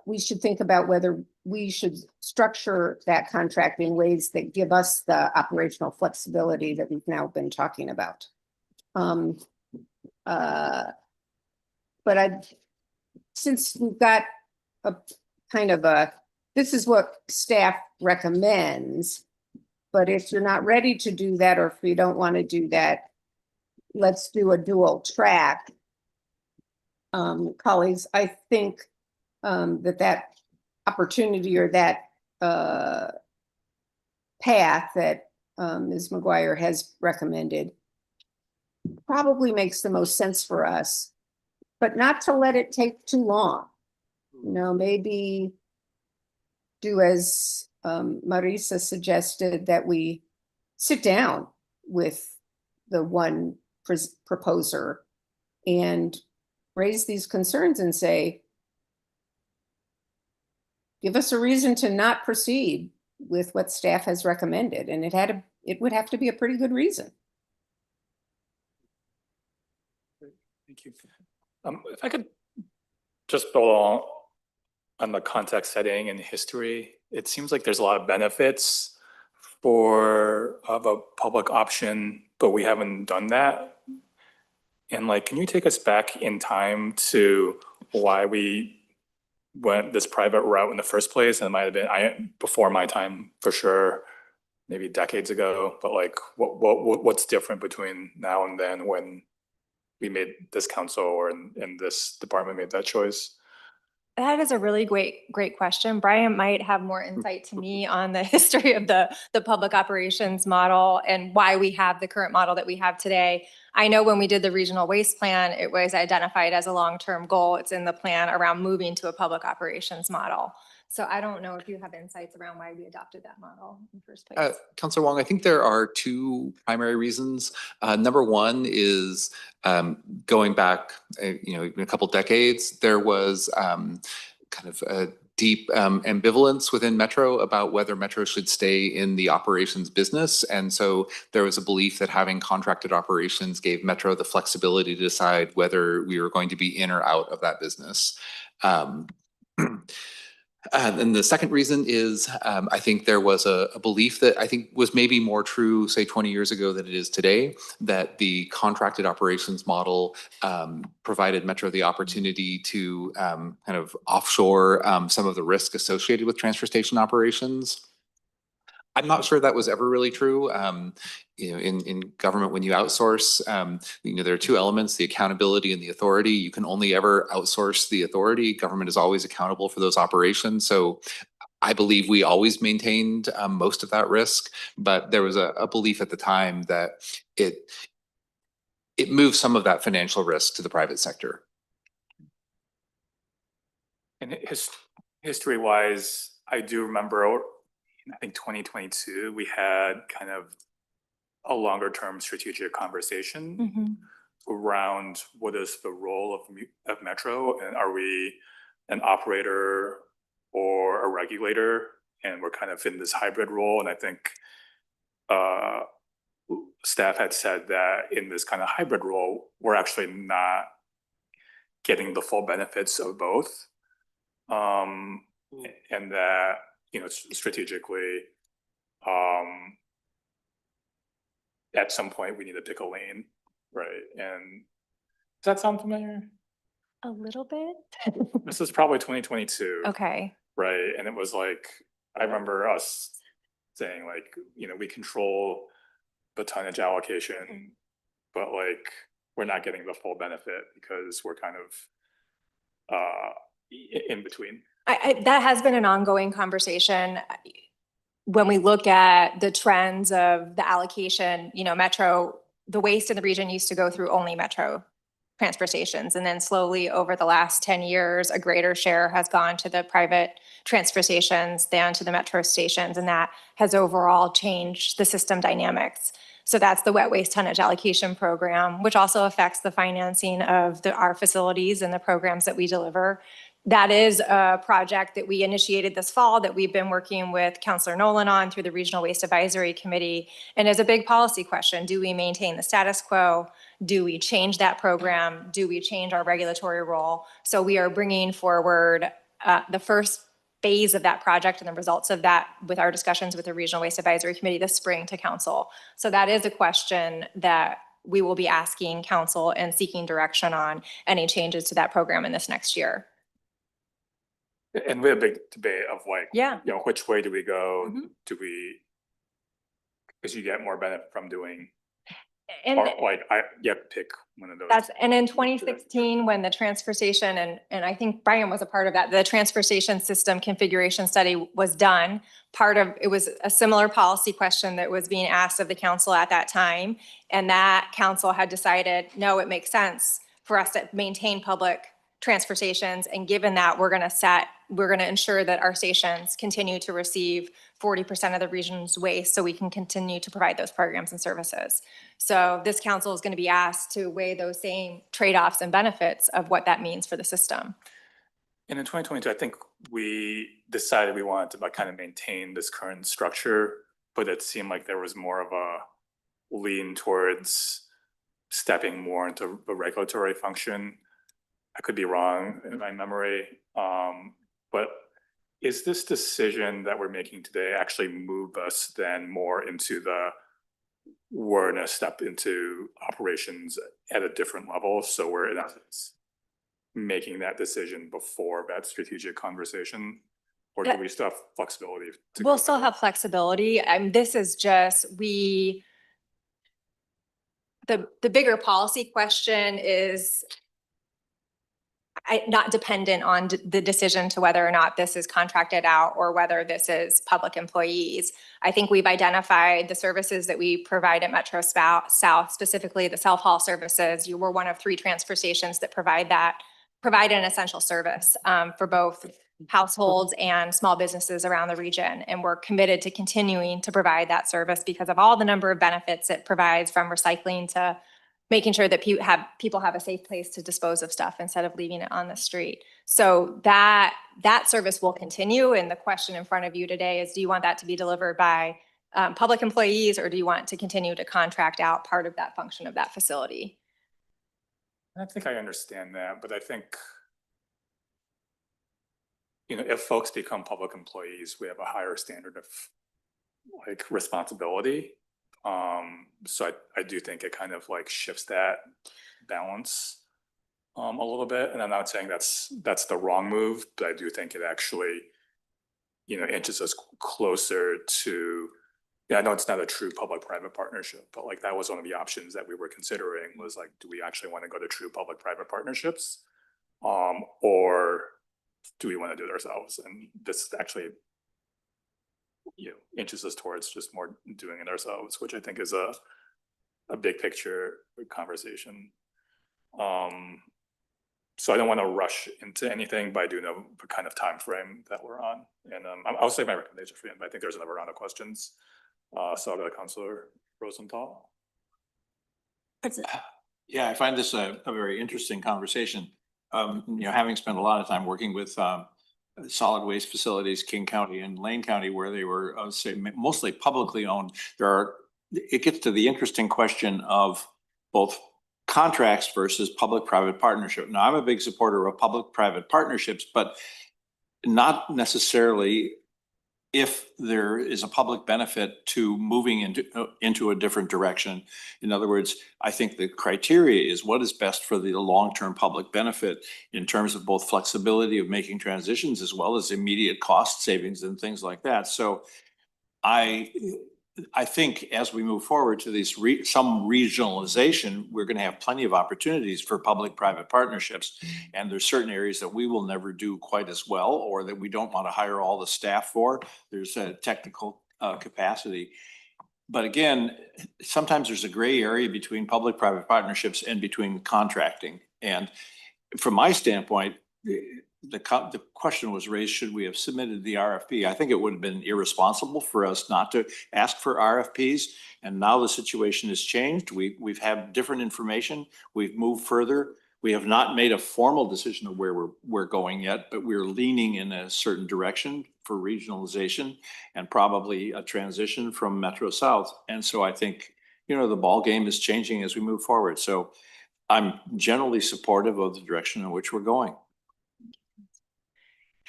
We should think about whether we should structure that contract in ways that give us the operational flexibility that we've now been talking about. But since we've got a kind of this is what staff recommends, but if you're not ready to do that, or if you don't want to do that, let's do a dual track. Colleagues, I think that opportunity, or that path that Ms. McGuire has recommended, probably makes the most sense for us, but not to let it take too long. You know, maybe do as Marisa suggested, that we sit down with the one proposer and raise these concerns and say, give us a reason to not proceed with what staff has recommended. And it would have to be a pretty good reason. Thank you. If I could just build on the context setting and history, it seems like there's a lot of benefits of a public option, but we haven't done that. And like, can you take us back in time to why we went this private route in the first place? And it might have been before my time, for sure, maybe decades ago. But like, what's different between now and then when we made this council or in this department made that choice? That is a really great question. Brian might have more insight to me on the history of the public operations model and why we have the current model that we have today. I know when we did the regional waste plan, it was identified as a long-term goal. It's in the plan around moving to a public operations model. So I don't know if you have insights around why we adopted that model in the first place. Councilor Wong, I think there are two primary reasons. Number one is going back, a couple decades, there was kind of a deep ambivalence within Metro about whether Metro should stay in the operations business. And so there was a belief that having contracted operations gave Metro the flexibility to decide whether we were going to be in or out of that business. And the second reason is I think there was a belief that I think was maybe more true, say 20 years ago than it is today, that the contracted operations model provided Metro the opportunity to kind of offshore some of the risk associated with transfer station operations. I'm not sure that was ever really true. You know, in government, when you outsource, you know, there are two elements, the accountability and the authority. You can only ever outsource the authority. Government is always accountable for those operations. So I believe we always maintained most of that risk, but there was a belief at the time that it moved some of that financial risk to the private sector. And history-wise, I do remember, I think 2022, we had kind of a longer-term strategic conversation around what is the role of Metro, and are we an operator or a regulator? And we're kind of in this hybrid role. And I think staff had said that in this kind of hybrid role, we're actually not getting the full benefits of both. And that, you know, strategically, at some point we need to pick a lane, right? And does that sound familiar? A little bit. This is probably 2022. Okay. Right, and it was like, I remember us saying like, you know, we control the tonnage allocation, but like, we're not getting the full benefit because we're kind of in between. That has been an ongoing conversation. When we look at the trends of the allocation, you know, Metro, the waste in the region used to go through only Metro transfer stations. And then slowly over the last 10 years, a greater share has gone to the private transfer stations than to the Metro stations. And that has overall changed the system dynamics. So that's the wet waste tonnage allocation program, which also affects the financing of our facilities and the programs that we deliver. That is a project that we initiated this fall that we've been working with Councilor Nolan on through the Regional Waste Advisory Committee. And is a big policy question. Do we maintain the status quo? Do we change that program? Do we change our regulatory role? So we are bringing forward the first phase of that project and the results of that with our discussions with the Regional Waste Advisory Committee this spring to council. So that is a question that we will be asking council and seeking direction on any changes to that program in this next year. And we had a big debate of like, yeah, you know, which way do we go? Do we, because you get more benefit from doing, and or like you have to pick one of those. and in 2016, when the transfer station, and I think Brian was a part of that, the transfer station system configuration study was done. It was a similar policy question that was being asked of the council at that time. And that council had decided, no, it makes sense for us to maintain public transfer stations. And given that, we're going to ensure that our stations continue to receive 40% of the region's waste so we can continue to provide those programs and services. So this council is going to be asked to weigh those same trade-offs and benefits of what that means for the system. And in 2022, I think we decided we wanted to kind of maintain this current structure, but it seemed like there was more of a lean towards stepping more into a regulatory function. I could be wrong in my memory, but is this decision that we're making today actually move us then more into we're gonna step into operations at a different level? So we're in essence making that decision before that strategic conversation, or do we still have flexibility? We'll still have flexibility. This is just, the bigger policy question is not dependent on the decision to whether or not this is contracted out or whether this is public employees. I think we've identified the services that we provide at Metro South, specifically the self-haul services. We're one of 3 transfer stations that provide an essential service for both households and small businesses around the region. And we're committed to continuing to provide that service because of all the number of benefits it provides, from recycling to making sure that people have a safe place to dispose of stuff instead of leaving it on the street. So that service will continue. And the question in front of you today is, do you want that to be delivered by public employees, or do you want to continue to contract out part of that function of that facility? I think I understand that, but I think, if folks become public employees, we have a higher standard of like responsibility. So I do think it kind of like shifts that balance a little bit. And I'm not saying that's the wrong move, but I do think it actually, inches us closer to, I know it's not a true public-private partnership, but like that was one of the options that we were considering, was like, do we actually want to go to true public-private partnerships? Or do we want to do it ourselves? And this actually, inches us towards just more doing it ourselves, which I think is a big picture conversation. So I don't want to rush into anything, but I do know the kind of time frame that we're on. And I'll save my recommendation for you, but I think there's another round of questions. So I'll go to Councilor Rosenthal. Yeah, I find this a very interesting conversation. Having spent a lot of time working with solid waste facilities, King County and Lane County, where they were mostly publicly owned, it gets to the interesting question of both contracts versus public-private partnership. Now, I'm a big supporter of public-private partnerships, but not necessarily if there is a public benefit to moving into a different direction. In other words, I think the criteria is what is best for the long-term public benefit in terms of both flexibility of making transitions as well as immediate cost savings and things like that. So I think as we move forward to these some regionalization, we're going to have plenty of opportunities for public-private partnerships. And there's certain areas that we will never do quite as well, or that we don't want to hire all the staff for. There's a technical capacity. But again, sometimes there's a gray area between public-private partnerships and between contracting. And from my standpoint, the question was raised, should we have submitted the RFP? I think it would have been irresponsible for us not to ask for RFPs. And now the situation has changed. We've had different information. We've moved further. We have not made a formal decision of where we're going yet, but we're leaning in a certain direction for regionalization and probably a transition from Metro South. And so I think, the ball game is changing as we move forward. So I'm generally supportive of the direction in which we're going.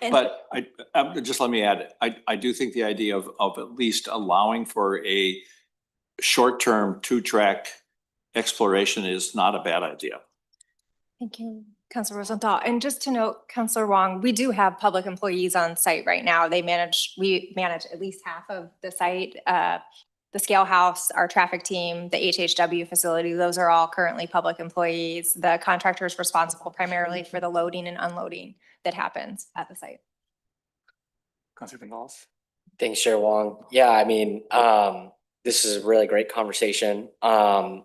But just let me add, I do think the idea of at least allowing for a short-term 2-track exploration is not a bad idea. Thank you, Councilor Rosenthal. And just to note, Councilor Wong, we do have public employees on site right now. We manage at least half of the site. The Scale House, our traffic team, the HHW facility, those are all currently public employees. The contractor is responsible primarily for the loading and unloading that happens at the site. Councilor Gonzalez. Thanks, Chair Wong. Yeah, I mean, this is a really great conversation. And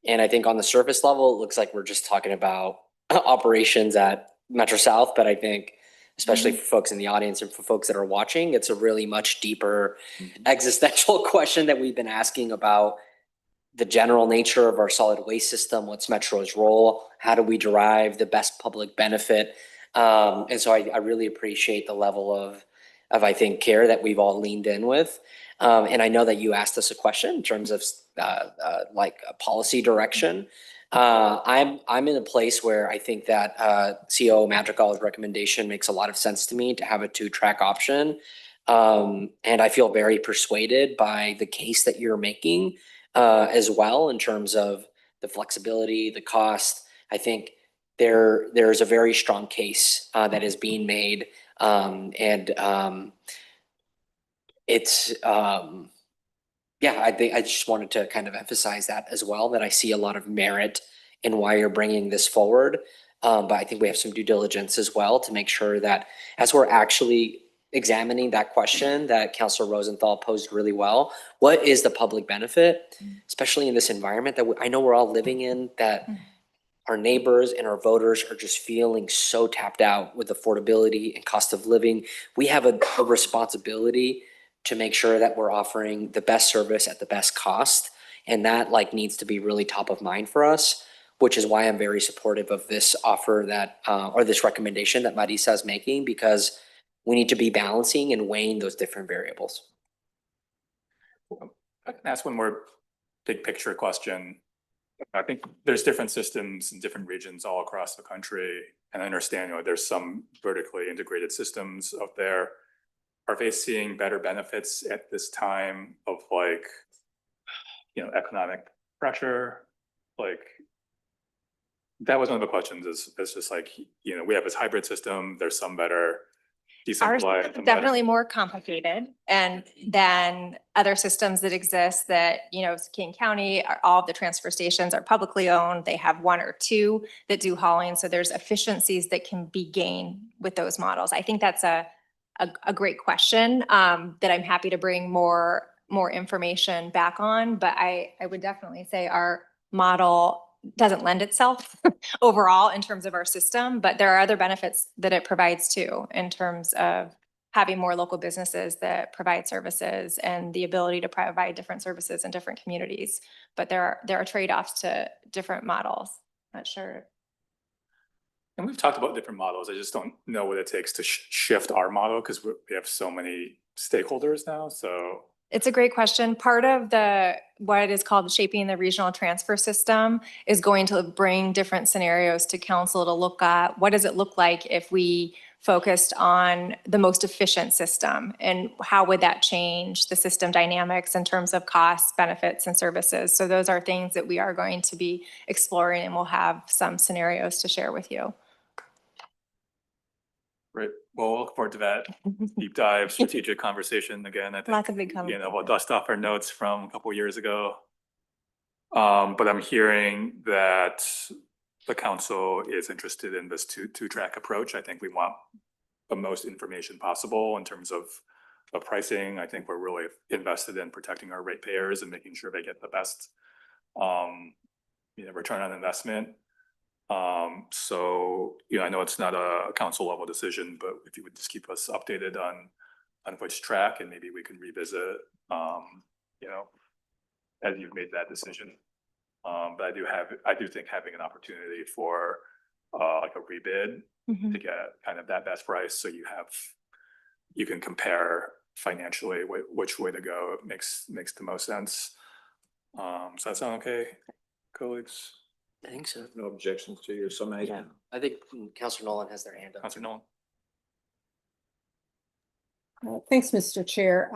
I think on the surface level, it looks like we're just talking about operations at Metro South, but I think especially for folks in the audience and for folks that are watching, it's a really much deeper existential question that we've been asking about the general nature of our solid waste system. What's Metro's role? How do we derive the best public benefit? And so I really appreciate the level of I think care that we've all leaned in with. And I know that you asked us a question in terms of like a policy direction. I'm in a place where I think that COO Madrigal's recommendation makes a lot of sense to me, to have a 2-track option. And I feel very persuaded by the case that you're making as well in terms of the flexibility, the cost. I think there's a very strong case that is being made. Yeah, I think I just wanted to kind of emphasize that as well, that I see a lot of merit in why you're bringing this forward. But I think we have some due diligence as well to make sure that as we're actually examining that question that Councilor Rosenthal posed really well, what is the public benefit, especially in this environment that I know we're all living in, that our neighbors and our voters are just feeling so tapped out with affordability and cost of living. We have a responsibility to make sure that we're offering the best service at the best cost. And that like needs to be really top of mind for us, which is why I'm very supportive of this offer that, or this recommendation that Marisa is making, because we need to be balancing and weighing those different variables. I can ask one more big picture question. I think there's different systems in different regions all across the country. And I understand, there's some vertically integrated systems out there. Are they seeing better benefits at this time of like, economic pressure? Like, that was one of the questions is just like, we have this hybrid system, there's some better Ours decentralized. is some better- definitely more complicated and than other systems that exist that, King County, all of the transfer stations are publicly owned. They have one or two that do hauling. So there's efficiencies that can be gained with those models. I think that's a great question that I'm happy to bring more information back on. But I would definitely say our model doesn't lend itself overall in terms of our system, but there are other benefits that it provides too, in terms of having more local businesses that provide services and the ability to provide different services in different communities. But there are trade-offs to different models. Not sure. And we've talked about different models. I just don't know what it takes to shift our model because we have so many stakeholders now. So It's a great question. Part of what is called shaping the regional transfer system is going to bring different scenarios to council to look at what does it look like if we focused on the most efficient system, and how would that change the system dynamics in terms of costs, benefits, and services. So those are things that we are going to be exploring, and we'll have some scenarios to share with you. Great. Well, we'll look forward to that deep dive strategic conversation again. I think, Lots of big conversations. we'll dust off our notes from a couple of years ago. But I'm hearing that the council is interested in this two-track approach. I think we want the most information possible in terms of pricing. I think we're really invested in protecting our ratepayers and making sure they get the best, return on investment. So, I know it's not a council level decision, but if you would just keep us updated on which track, and maybe we can revisit, as you've made that decision. But I do think having an opportunity for like a rebid to get kind of that best price, so you can compare financially which way to go makes the most sense. Does that sound okay, colleagues? I think so. No objections to your summation? Yeah, I think Councilor Nolan has their hand up. Councilor Nolan? Thanks, Mr. Chair.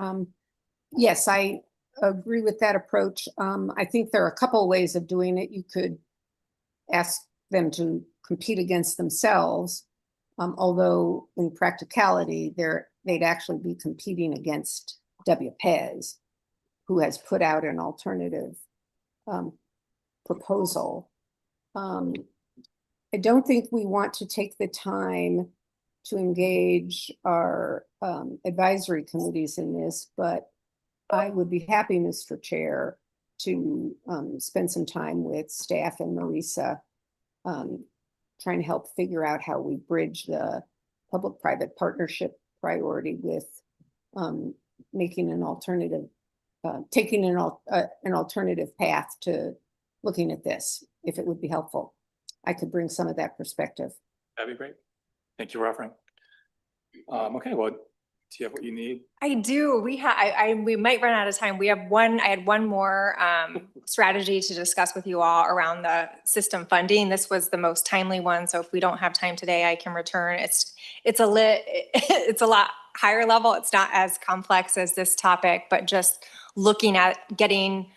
Yes, I agree with that approach. I think there are a couple of ways of doing it. You could ask them to compete against themselves, although in practicality, they'd actually be competing against WPEZ, who has put out an alternative proposal. I don't think we want to take the time to engage our advisory committees in this, but I would be happy, Mr. Chair, to spend some time with staff and Marisa trying to help figure out how we bridge the public-private partnership priority with making an alternative, taking an alternative path to looking at this, if it would be helpful. I could bring some of that perspective. That'd be great. Thank you for offering. Okay, well, do you have what you need? I do. We might run out of time. I had one more strategy to discuss with you all around the system funding. This was the most timely one. So if we don't have time today, I can return. It's a lot higher level. It's not as complex as this topic, but just looking at getting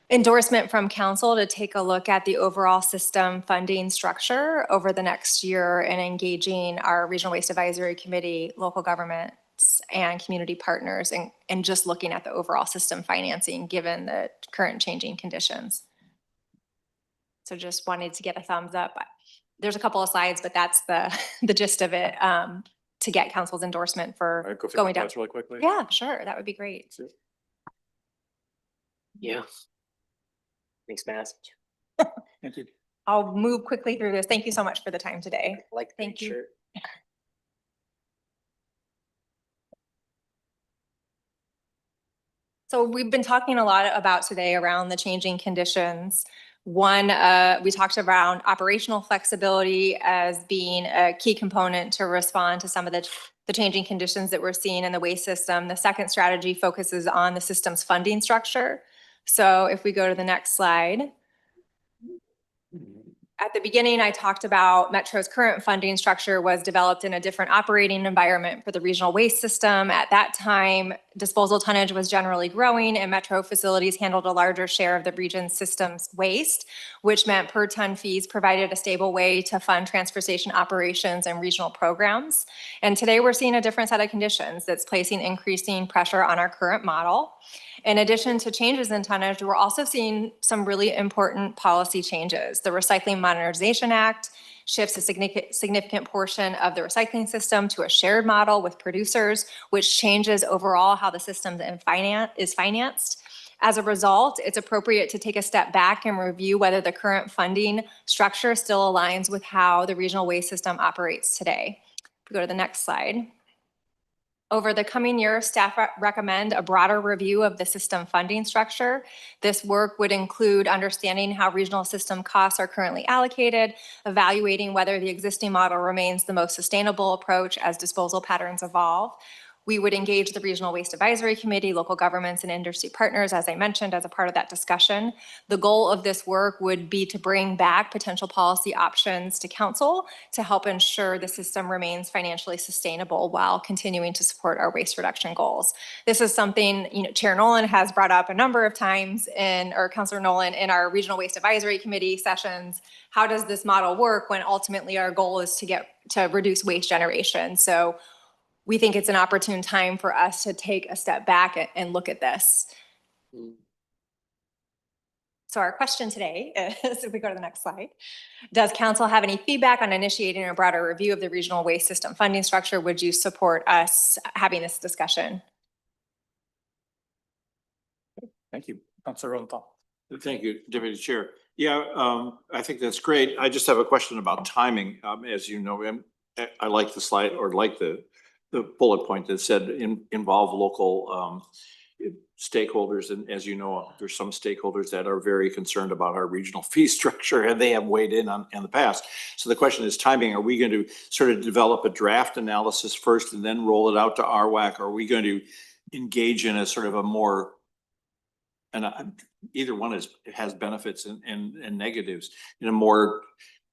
endorsement from council to take a look at the overall system funding structure over the next year, and engaging our Regional Waste Advisory Committee, local governments, and community partners, and just looking at the overall system financing given the current changing conditions. So just wanted to get a thumbs up. There's a couple of slides, but that's the gist of it, to get council's endorsement for Go through going the down. notes really quickly. Yeah, sure. That would be great. Yeah. Thanks, Matt. Thank you. I'll move quickly through this. Thank you so much for the time today. Thank you. Shirt. So we've been talking a lot about today around the changing conditions. One, we talked around operational flexibility as being a key component to respond to some of the changing conditions that we're seeing in the waste system. The second strategy focuses on the system's funding structure. So if we go to the next slide. At the beginning, I talked about Metro's current funding structure was developed in a different operating environment for the regional waste system. At that time, disposal tonnage was generally growing and Metro facilities handled a larger share of the region's system's waste, which meant per ton fees provided a stable way to fund transport station operations and regional programs. And today we're seeing a different set of conditions that's placing increasing pressure on our current model. In addition to changes in tonnage, we're also seeing some really important policy changes. The Recycling Modernization Act shifts a significant portion of the recycling system to a shared model with producers, which changes overall how the system is financed. As a result, it's appropriate to take a step back and review whether the current funding structure still aligns with how the regional waste system operates today. If we go to the next slide. Over the coming year, staff recommend a broader review of the system funding structure. This work would include understanding how regional system costs are currently allocated, evaluating whether the existing model remains the most sustainable approach as disposal patterns evolve. We would engage the Regional Waste Advisory Committee, local governments, and industry partners, as I mentioned, as a part of that discussion. The goal of this work would be to bring back potential policy options to council to help ensure the system remains financially sustainable while continuing to support our waste reduction goals. This is something, Chair Nolan has brought up a number of times or Councilor Nolan in our Regional Waste Advisory Committee sessions. How does this model work when ultimately our goal is to reduce waste generation? So we think it's an opportune time for us to take a step back and look at this. So our question today is, if we go to the next slide, does council have any feedback on initiating a broader review of the regional waste system funding structure? Would you support us having this discussion? Thank you. Councilor Rosenthal. Thank you, Deputy Chair. Yeah, I think that's great. I just have a question about timing. As you know, I like the slide or like the bullet point that said involve local stakeholders. And as you know, there's some stakeholders that are very concerned about our regional fee structure and they have weighed in the past. So the question is timing. Are we going to sort of develop a draft analysis first and then roll it out to RWAC? Are we going to engage in a sort of a more, and either one has benefits and negatives, in a more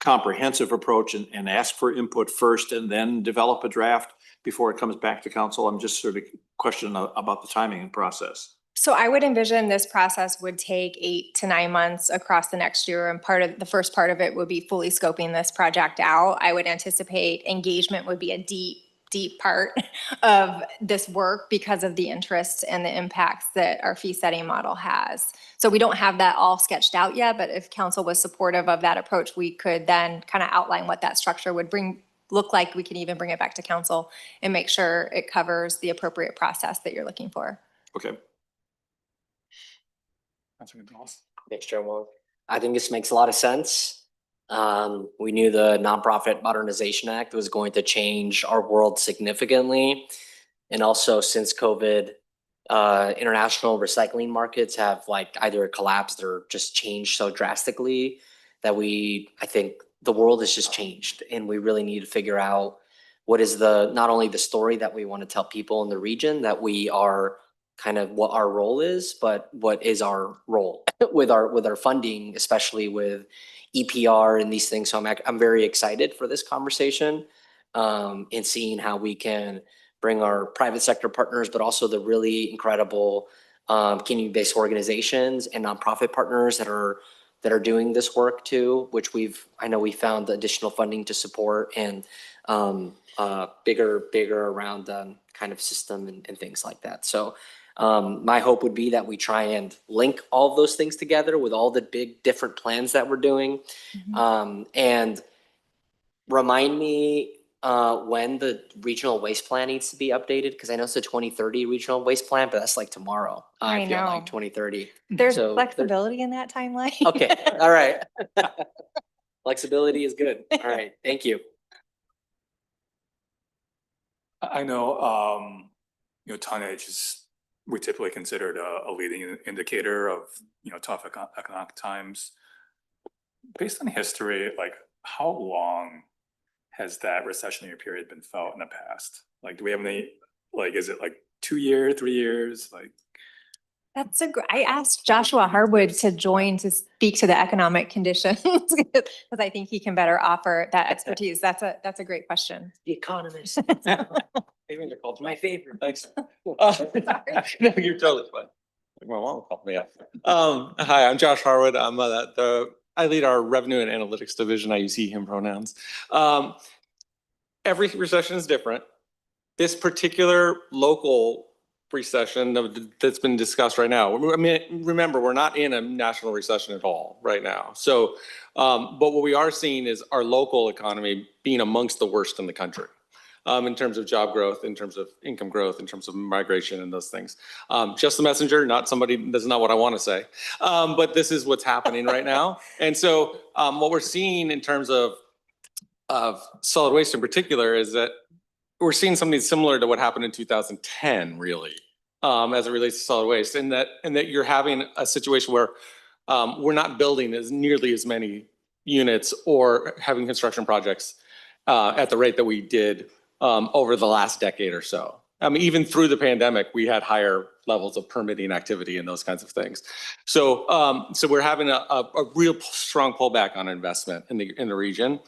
comprehensive approach and ask for input first and then develop a draft before it comes back to council? I'm just sort of questioning about the timing and process. So I would envision this process would take 8 to 9 months across the next year. And the first part of it would be fully scoping this project out. I would anticipate engagement would be a deep part of this work because of the interests and the impacts that our fee setting model has. So we don't have that all sketched out yet, but if council was supportive of that approach, we could then kind of outline what that structure would look like. We can even bring it back to council and make sure it covers the appropriate process that you're looking for. Okay. Thanks, Chair Wong. I think this makes a lot of sense. We knew the Nonprofit Modernization Act was going to change our world significantly. And also since COVID, international recycling markets have either collapsed or just changed so drastically that I think the world has just changed, and we really need to figure out what is not only the story that we want to tell people in the region, that we are kind of what our role is, but what is our role with our funding, especially with EPR and these things. So I'm very excited for this conversation and seeing how we can bring our private sector partners, but also the really incredible community-based organizations and nonprofit partners that are doing this work too, which I know we found additional funding to support and bigger around kind of system and things like that. So my hope would be that we try and link all of those things together with all the big different plans that we're doing. And remind me when the regional waste plan needs to be updated, because I know it's a 2030 regional waste plan, but that's like tomorrow. I feel like 2030. There's flexibility in that timeline. Okay, all right. Flexibility is good. All right, thank you. I know, tonnage is we typically considered a leading indicator of, tough economic times. Based on history, like how long has that recessionary period been felt in the past? Like, do we have any, like, is it like 2 years, 3 years? Like, That's I asked Joshua Harwood to join to speak to the economic conditions because I think he can better offer that expertise. That's a great question. The economist. Even they're called my favorite. Thanks. No, you're totally fine. My mom called me up. Hi, I'm Josh Harwood. I'm I lead our revenue and analytics division. I use he, him pronouns. Every recession is different. This particular local recession that's been discussed right now. I mean, remember, we're not in a national recession at all right now. So, but what we are seeing is our local economy being amongst the worst in the country. In terms of job growth, in terms of income growth, in terms of migration and those things. Just the messenger, not somebody, that's not what I want to say. But this is what's happening right now. And so what we're seeing in terms of solid waste in particular is that we're seeing something similar to what happened in 2010, really, as it relates to solid waste, and that you're having a situation where we're not building as nearly as many units or having construction projects at the rate that we did over the last decade or so. I mean, even through the pandemic, we had higher levels of permitting activity and those kinds of things. So, so we're having a real strong pullback on investment in the region.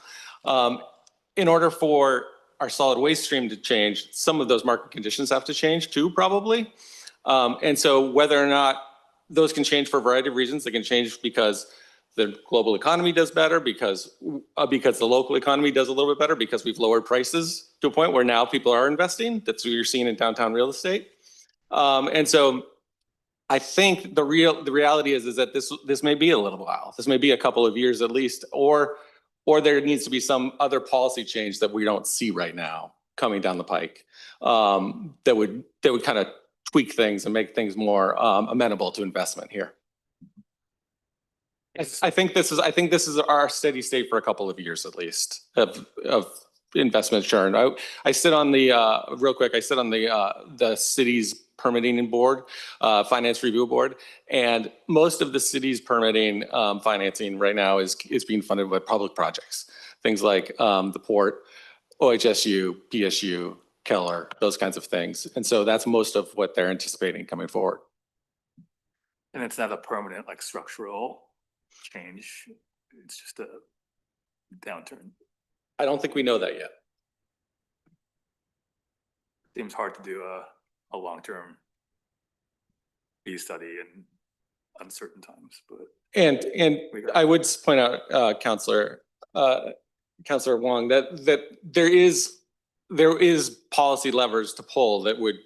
In order for our solid waste stream to change, some of those market conditions have to change too, probably. And so whether or not those can change for a variety of reasons, they can change because the global economy does better, because the local economy does a little bit better, because we've lowered prices to a point where now people are investing. That's what you're seeing in downtown real estate. And so I think the reality is that this may be a little while. This may be a couple of years at least, or there needs to be some other policy change that we don't see right now coming down the pike that would kind of tweak things and make things more amenable to investment here. I think this is our steady state for a couple of years at least of investment churn. I sit on the real quick. I sit on the city's permitting board, finance review board, and most of the city's permitting financing right now is being funded by public projects, things like the port, OHSU, PSU, Keller, those kinds of things, and so that's most of what they're anticipating coming forward. and it's not a permanent, like structural change. It's just a downturn. I don't think we know that yet. Seems hard to do a long-term fee study in uncertain times, but. And I would point out, Councilor Wong, that there is policy levers to pull that would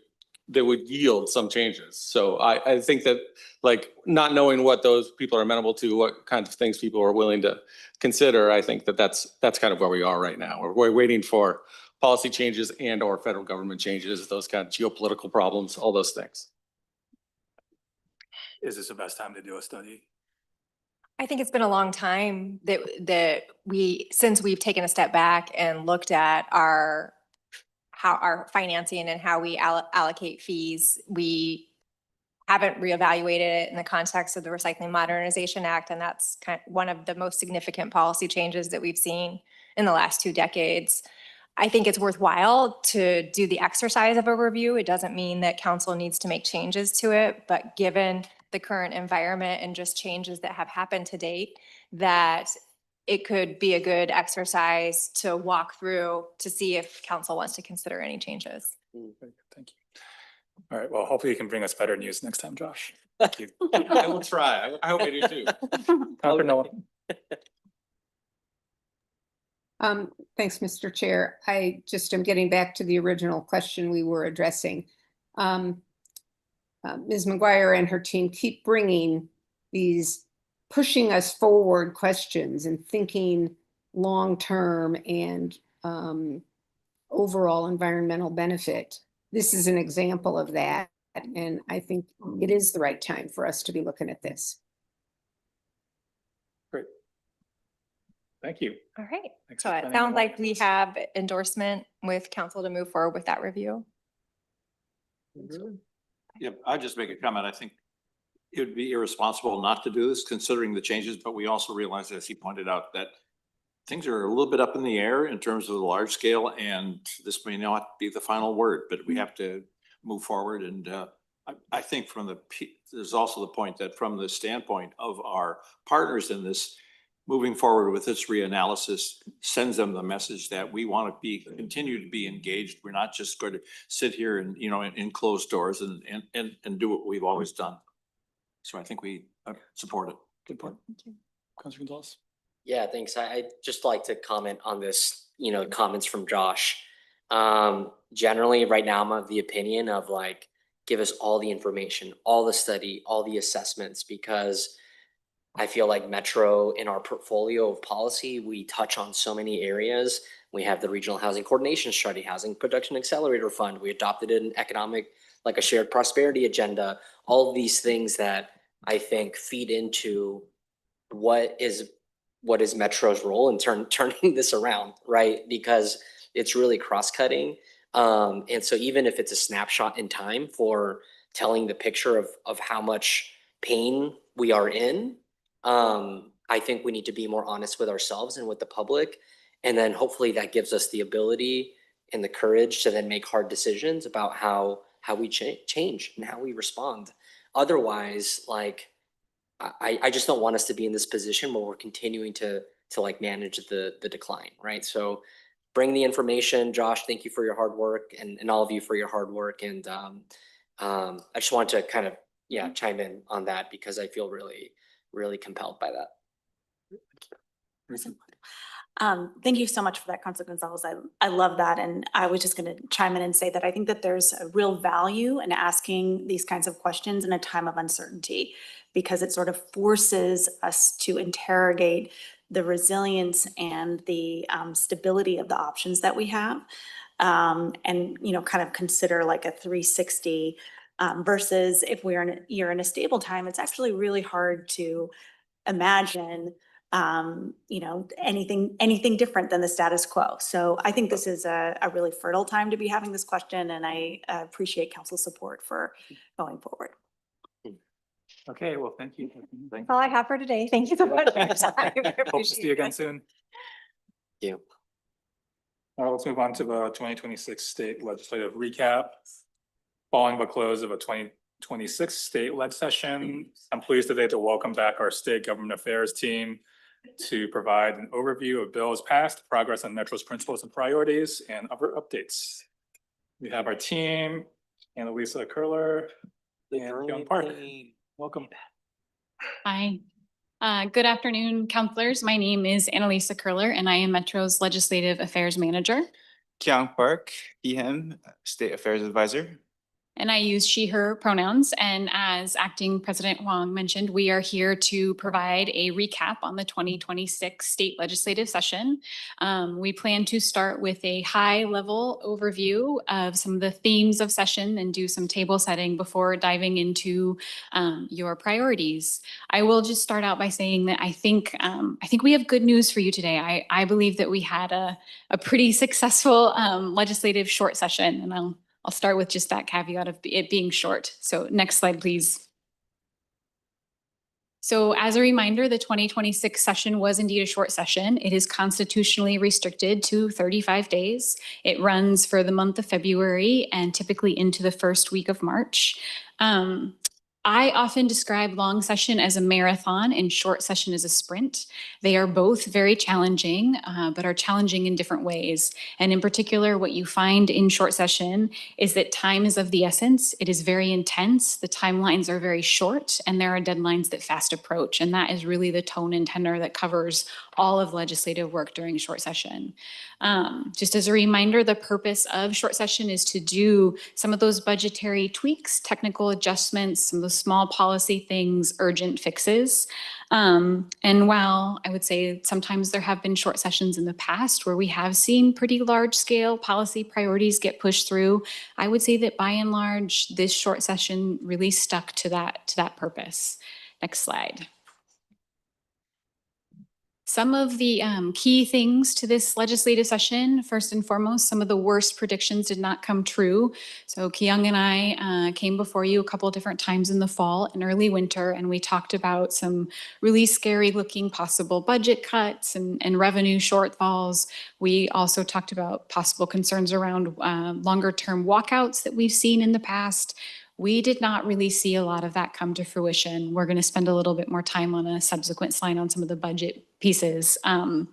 yield some changes. So I think that, like, not knowing what those people are amenable to, what kinds of things people are willing to consider, I think that's kind of where we are right now. We're waiting for policy changes and or federal government changes, those kind of geopolitical problems, all those things. Is this the best time to do a study? I think it's been a long time that since we've taken a step back and looked at our financing and how we allocate fees. We haven't reevaluated it in the context of the Recycling Modernization Act, and that's one of the most significant policy changes that we've seen in the last 2 decades. I think it's worthwhile to do the exercise of a review. It doesn't mean that council needs to make changes to it, but given the current environment and just changes that have happened to date, that it could be a good exercise to walk through to see if council wants to consider any changes. Thank you. All right, well, hopefully you can bring us better news next time, Josh. Thank you. I will try. I hope I do too. Councilor Noah. Thanks, Mr. Chair. I just am getting back to the original question we were addressing. Ms. McGuire and her team keep bringing these pushing us forward questions and thinking long-term and overall environmental benefit. This is an example of that. And I think it is the right time for us to be looking at this. Great. Thank you. All right. Thanks So for it spending sounds the like we morning. have endorsement with council to move forward with that review. Yeah, I'd just make a comment. I think it would be irresponsible not to do this considering the changes, but we also realize, as he pointed out, that things are a little bit up in the air in terms of the large scale, and this may not be the final word, but we have to move forward. And I think there's also the point that from the standpoint of our partners in this, moving forward with this reanalysis sends them the message that we want to continue to be engaged. We're not just going to sit here and, in closed doors and do what we've always done. So I think we support it. Good point. Councilor Gonzalez. Yeah, thanks. I'd just like to comment on this, comments from Josh. Generally, right now, I'm of the opinion of like, give us all the information, all the study, all the assessments, because I feel like Metro in our portfolio of policy, we touch on so many areas. We have the Regional Housing Coordination Strategy, Housing Production Accelerator Fund. We adopted an economic, like a shared prosperity agenda, all of these things that I think feed into what is Metro's role in turning this around, right? Because it's really cross-cutting. And so even if it's a snapshot in time for telling the picture of how much pain we are in, I think we need to be more honest with ourselves and with the public. And then hopefully that gives us the ability and the courage to then make hard decisions about how we change and how we respond. Otherwise, like, I just don't want us to be in this position where we're continuing to like manage the decline, right? So bring the information. Josh, thank you for your hard work, and all of you for your hard work. And I just want to kind of, chime in on that because I feel really, really compelled by that. Thank you so much for that, Councilor Gonzalez. I love that. And I was just going to chime in and say that I think that there's a real value in asking these kinds of questions in a time of uncertainty, because it sort of forces us to interrogate the resilience and the stability of the options that we have. And, kind of consider like a 360 versus if you're in a stable time, it's actually really hard to imagine anything different than the status quo. So I think this is a really fertile time to be having this question, and I appreciate council support for going forward. Okay, well, thank you. That's all I have for today. Thank you so much. Hope to see you again soon. Thank you. All right, let's move on to the 2026 state legislative recap. Following the close of a 2026 state-led session, I'm pleased today to welcome back our state government affairs team to provide an overview of bills passed, progress on Metro's principles and priorities, and other updates. We have our team, Annalisa Curler and Young Park. Welcome. Hi. Good afternoon, councilors. My name is Annalisa Curler, and I am Metro's Legislative Affairs Manager. Kyung Park, PM, State Affairs Advisor. And I use she, her pronouns. And as Acting President Wong mentioned, we are here to provide a recap on the 2026 state legislative session. We plan to start with a high-level overview of some of the themes of session and do some table setting before diving into your priorities. I will just start out by saying that I think we have good news for you today. I believe that we had a pretty successful legislative short session, and I'll start with just that caveat of it being short. So next slide, please. So as a reminder, the 2026 session was indeed a short session. It is constitutionally restricted to 35 days. It runs for the month of February and typically into the first week of March. I often describe long session as a marathon and short session as a sprint. They are both very challenging, but are challenging in different ways. And in particular, what you find in short session is that time is of the essence. It is very intense. The timelines are very short, and there are deadlines that fast approach. And that is really the tone and tenor that covers all of legislative work during short session. Just as a reminder, the purpose of short session is to do some of those budgetary tweaks, technical adjustments, some of those small policy things, urgent fixes. And while I would say sometimes there have been short sessions in the past where we have seen pretty large scale policy priorities get pushed through, I would say that by and large, this short session really stuck to that purpose. Next slide. Some of the key things to this legislative session, first and foremost, some of the worst predictions did not come true. So Kyung and I came before you a couple of different times in the fall and early winter, and we talked about some really scary looking possible budget cuts and revenue shortfalls. We also talked about possible concerns around longer term walkouts that we've seen in the past. We did not really see a lot of that come to fruition. We're going to spend a little bit more time on a subsequent slide on some of the budget pieces. And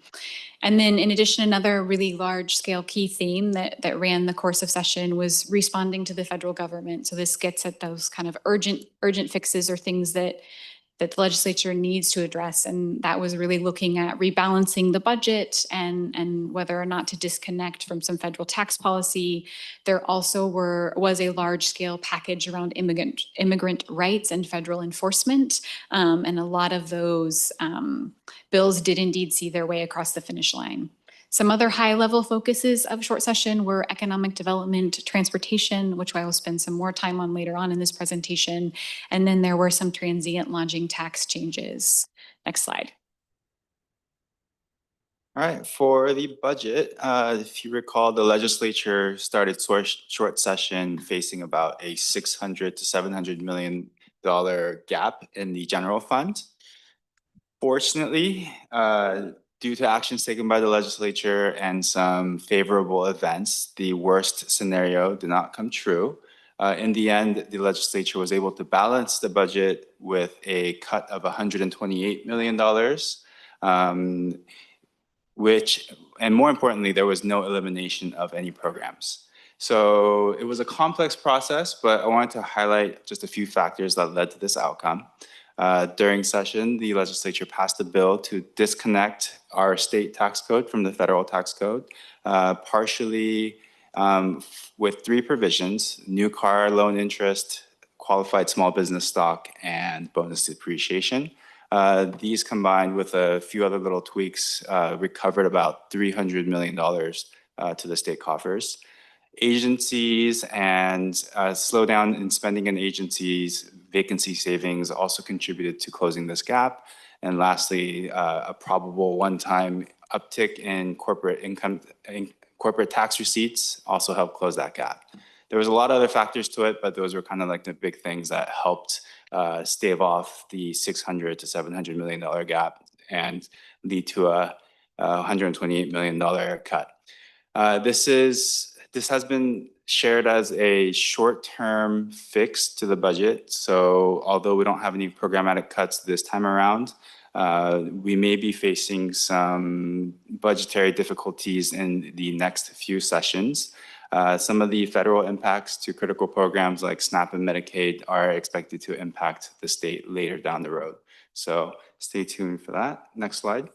then in addition, another really large scale key theme that ran the course of session was responding to the federal government. So this gets at those kind of urgent fixes or things that the legislature needs to address. And that was really looking at rebalancing the budget and whether or not to disconnect from some federal tax policy. There also was a large scale package around immigrant rights and federal enforcement. And a lot of those bills did indeed see their way across the finish line. Some other high-level focuses of short session were economic development, transportation, which I will spend some more time on later on in this presentation. And then there were some transient lodging tax changes. Next slide. All right, for the budget, if you recall, the legislature started short session facing about a $600 to $700 million gap in the general fund. Fortunately, due to actions taken by the legislature and some favorable events, the worst scenario did not come true. In the end, the legislature was able to balance the budget with a cut of $128 million, and more importantly, there was no elimination of any programs. So it was a complex process, but I wanted to highlight just a few factors that led to this outcome. During session, the legislature passed a bill to disconnect our state tax code from the federal tax code, partially with three provisions: new car loan interest, qualified small business stock, and bonus depreciation. These combined with a few other little tweaks recovered about $300 million to the state coffers. Agencies and slowdown in spending in agencies, vacancy savings also contributed to closing this gap. And lastly, a probable one-time uptick in corporate tax receipts also helped close that gap. There was a lot of other factors to it, but those were kind of like the big things that helped stave off the $600 to $700 million gap and lead to a $128 million cut. This has been shared as a short-term fix to the budget. So although we don't have any programmatic cuts this time around, we may be facing some budgetary difficulties in the next few sessions. Some of the federal impacts to critical programs like SNAP and Medicaid are expected to impact the state later down the road. So stay tuned for that. Next slide.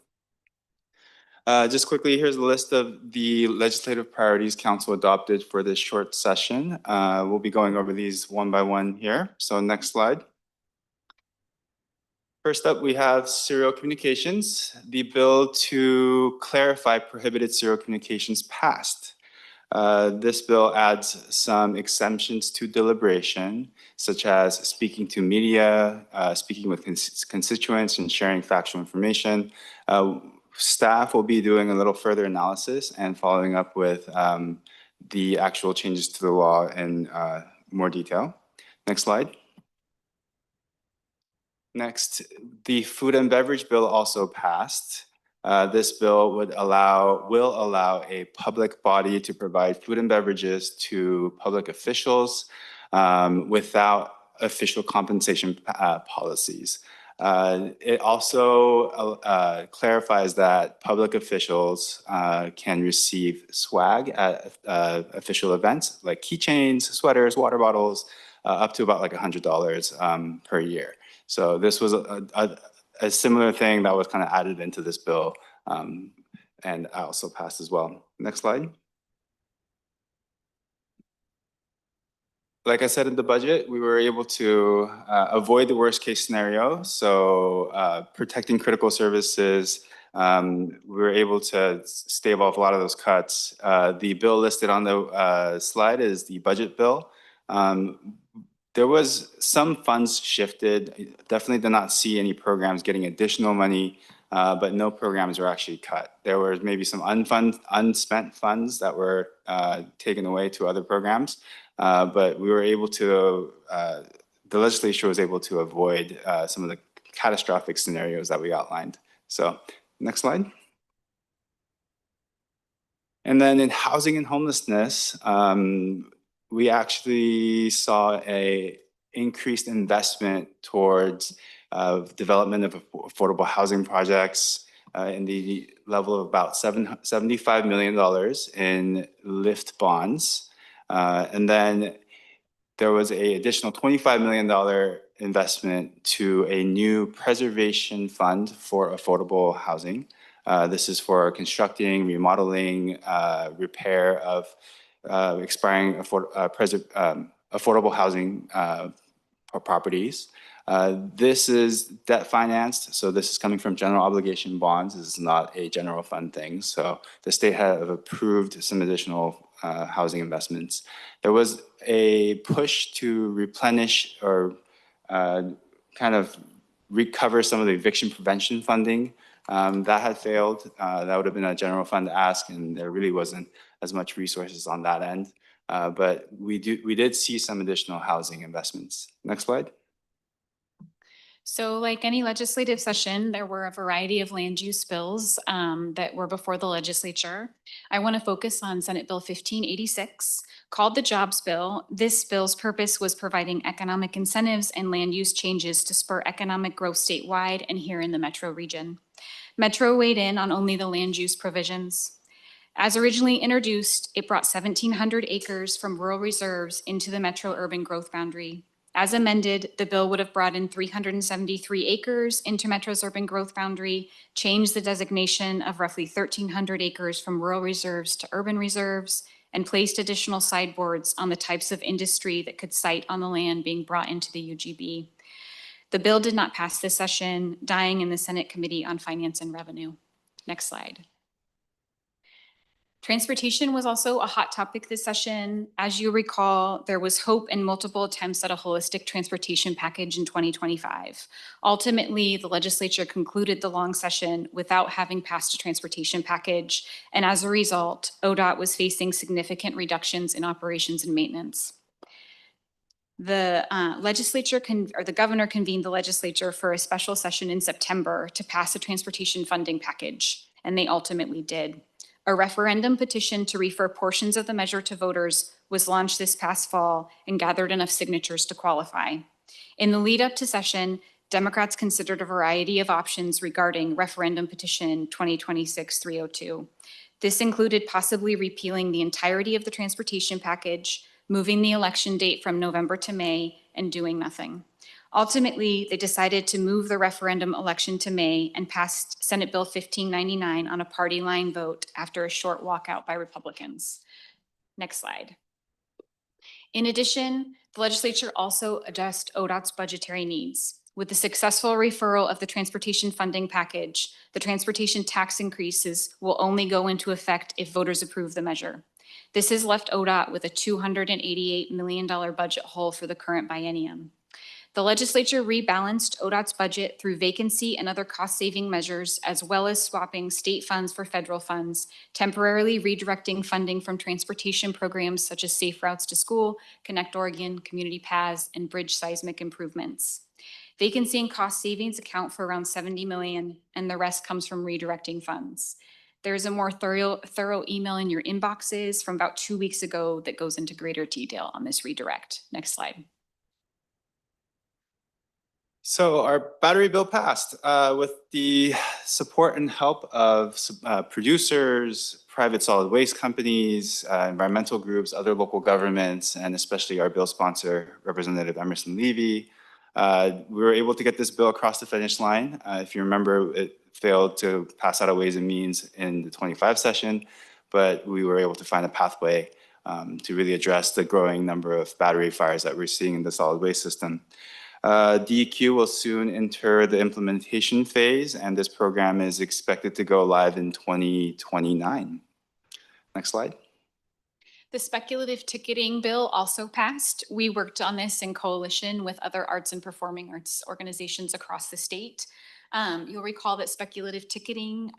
Just quickly, here's a list of the legislative priorities council adopted for this short session. We'll be going over these one by one here. So next slide. First up, we have serial communications. The bill to clarify prohibited serial communications passed. This bill adds some exemptions to deliberation, such as speaking to media, speaking with constituents, and sharing factual information. Staff will be doing a little further analysis and following up with the actual changes to the law in more detail. Next slide. Next, the food and beverage bill also passed. This bill will allow a public body to provide food and beverages to public officials without official compensation policies. It also clarifies that public officials can receive swag at official events like keychains, sweaters, water bottles, up to about like $100 per year. So this was a similar thing that was kind of added into this bill and also passed as well. Next slide. Like I said in the budget, we were able to avoid the worst case scenario. So protecting critical services, we were able to stave off a lot of those cuts. The bill listed on the slide is the budget bill. There was some funds shifted. Definitely did not see any programs getting additional money, but no programs were actually cut. There were maybe some unspent funds that were taken away to other programs, but we were able to, the legislature was able to avoid some of the catastrophic scenarios that we outlined. So next slide. And then in housing and homelessness, we actually saw a increased investment towards development of affordable housing projects in the level of about $75 million in LIFT bonds. And then there was an additional $25 million investment to a new preservation fund for affordable housing. This is for constructing, remodeling, repair of expiring affordable housing properties. This is debt financed, so this is coming from general obligation bonds. This is not a general fund thing. So the state have approved some additional housing investments. There was a push to replenish or kind of recover some of the eviction prevention funding. That had failed. That would have been a general fund ask, and there really wasn't as much resources on that end. But we did see some additional housing investments. Next slide. So like any legislative session, there were a variety of land use bills that were before the legislature. I want to focus on Senate Bill 1586, called the Jobs Bill. This bill's purpose was providing economic incentives and land use changes to spur economic growth statewide and here in the metro region. Metro weighed in on only the land use provisions. As originally introduced, it brought 1,700 acres from rural reserves into the metro urban growth boundary. As amended, the bill would have brought in 373 acres into Metro's urban growth boundary, changed the designation of roughly 1,300 acres from rural reserves to urban reserves, and placed additional sideboards on the types of industry that could site on the land being brought into the UGB. The bill did not pass this session, dying in the Senate Committee on Finance and Revenue. Next slide. Transportation was also a hot topic this session. As you recall, there was hope and multiple attempts at a holistic transportation package in 2025. Ultimately, the legislature concluded the long session without having passed a transportation package, and as a result, ODOT was facing significant reductions in operations and maintenance. The the governor convened the legislature for a special session in September to pass a transportation funding package, and they ultimately did. A referendum petition to refer portions of the measure to voters was launched this past fall and gathered enough signatures to qualify. In the lead up to session, Democrats considered a variety of options regarding referendum petition 2026-302. This included possibly repealing the entirety of the transportation package, moving the election date from November to May, and doing nothing. Ultimately, they decided to move the referendum election to May and passed Senate Bill 1599 on a party line vote after a short walkout by Republicans. Next slide. In addition, the legislature also addressed ODOT's budgetary needs. With the successful referral of the transportation funding package, the transportation tax increases will only go into effect if voters approve the measure. This has left ODOT with a $288 million budget hole for the current biennium. The legislature rebalanced ODOT's budget through vacancy and other cost-saving measures, as well as swapping state funds for federal funds, temporarily redirecting funding from transportation programs such as Safe Routes to School, Connect Oregon, Community Paths, and Bridge Seismic Improvements. Vacancy and cost savings account for around $70 million, and the rest comes from redirecting funds. There's a more thorough email in your inboxes from about 2 weeks ago that goes into greater detail on this redirect. Next slide. So our battery bill passed with the support and help of producers, private solid waste companies, environmental groups, other local governments, and especially our bill sponsor, Representative Emerson Levy. We were able to get this bill across the finish line. If you remember, it failed to pass out of Ways and Means in the 25 session, but we were able to find a pathway to really address the growing number of battery fires that we're seeing in the solid waste system. DEQ will soon enter the implementation phase, and this program is expected to go live in 2029. Next slide. The speculative ticketing bill also passed. We worked on this in coalition with other arts and performing arts organizations across the state. You'll recall that speculative ticketing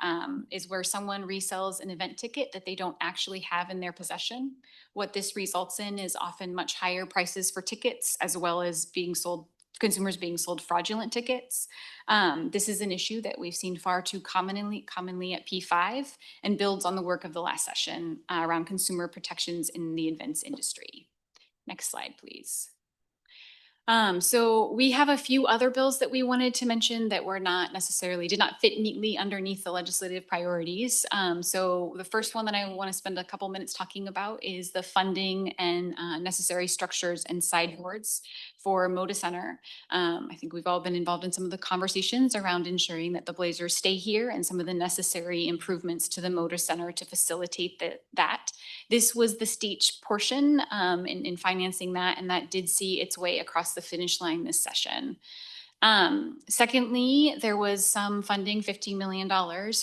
is where someone resells an event ticket that they don't actually have in their possession. What this results in is often much higher prices for tickets, as well as consumers being sold fraudulent tickets. This is an issue that we've seen far too commonly at P5 and builds on the work of the last session around consumer protections in the events industry. Next slide, please. So we have a few other bills that we wanted to mention that were did not fit neatly underneath the legislative priorities. So the first one that I want to spend a couple minutes talking about is the funding and necessary structures and sideboards for Moda Center. I think we've all been involved in some of the conversations around ensuring that the Blazers stay here and some of the necessary improvements to the Moda Center to facilitate that. This was the state portion in financing that, and that did see its way across the finish line this session. Secondly, there was some funding, $15 million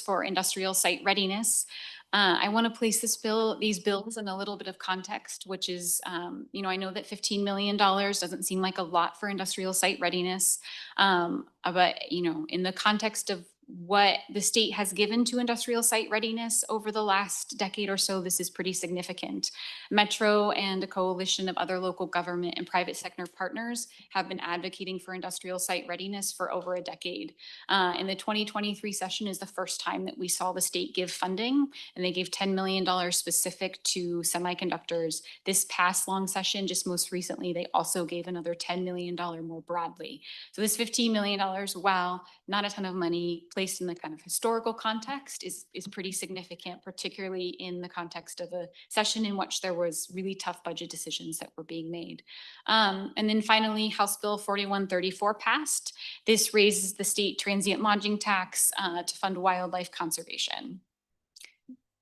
for industrial site readiness. I want to place these bills in a little bit of context, which is, I know that $15 million doesn't seem like a lot for industrial site readiness, but in the context of what the state has given to industrial site readiness over the last decade or so, this is pretty significant. Metro and a coalition of other local government and private sector partners have been advocating for industrial site readiness for over a decade. In the 2023 session is the first time that we saw the state give funding, and they gave $10 million specific to semiconductors. This past long session, just most recently, they also gave another $10 million more broadly. So this $15 million, while not a ton of money, placed in the kind of historical context is pretty significant, particularly in the context of a session in which there was really tough budget decisions that were being made. And then finally, House Bill 4134 passed. This raises the state transient lodging tax to fund wildlife conservation.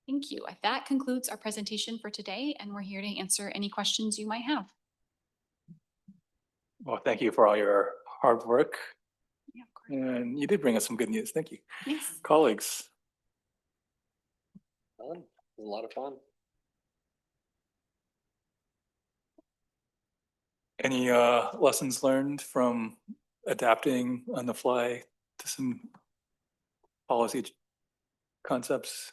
Thank you. That concludes our presentation for today, and we're here to answer any questions you might have. Well, thank you for all your hard work. Yeah, of course. And you did bring us some good news. Thank you. Yes. Colleagues. Fun. It was a lot of fun. Any lessons learned from adapting on the fly to some policy concepts?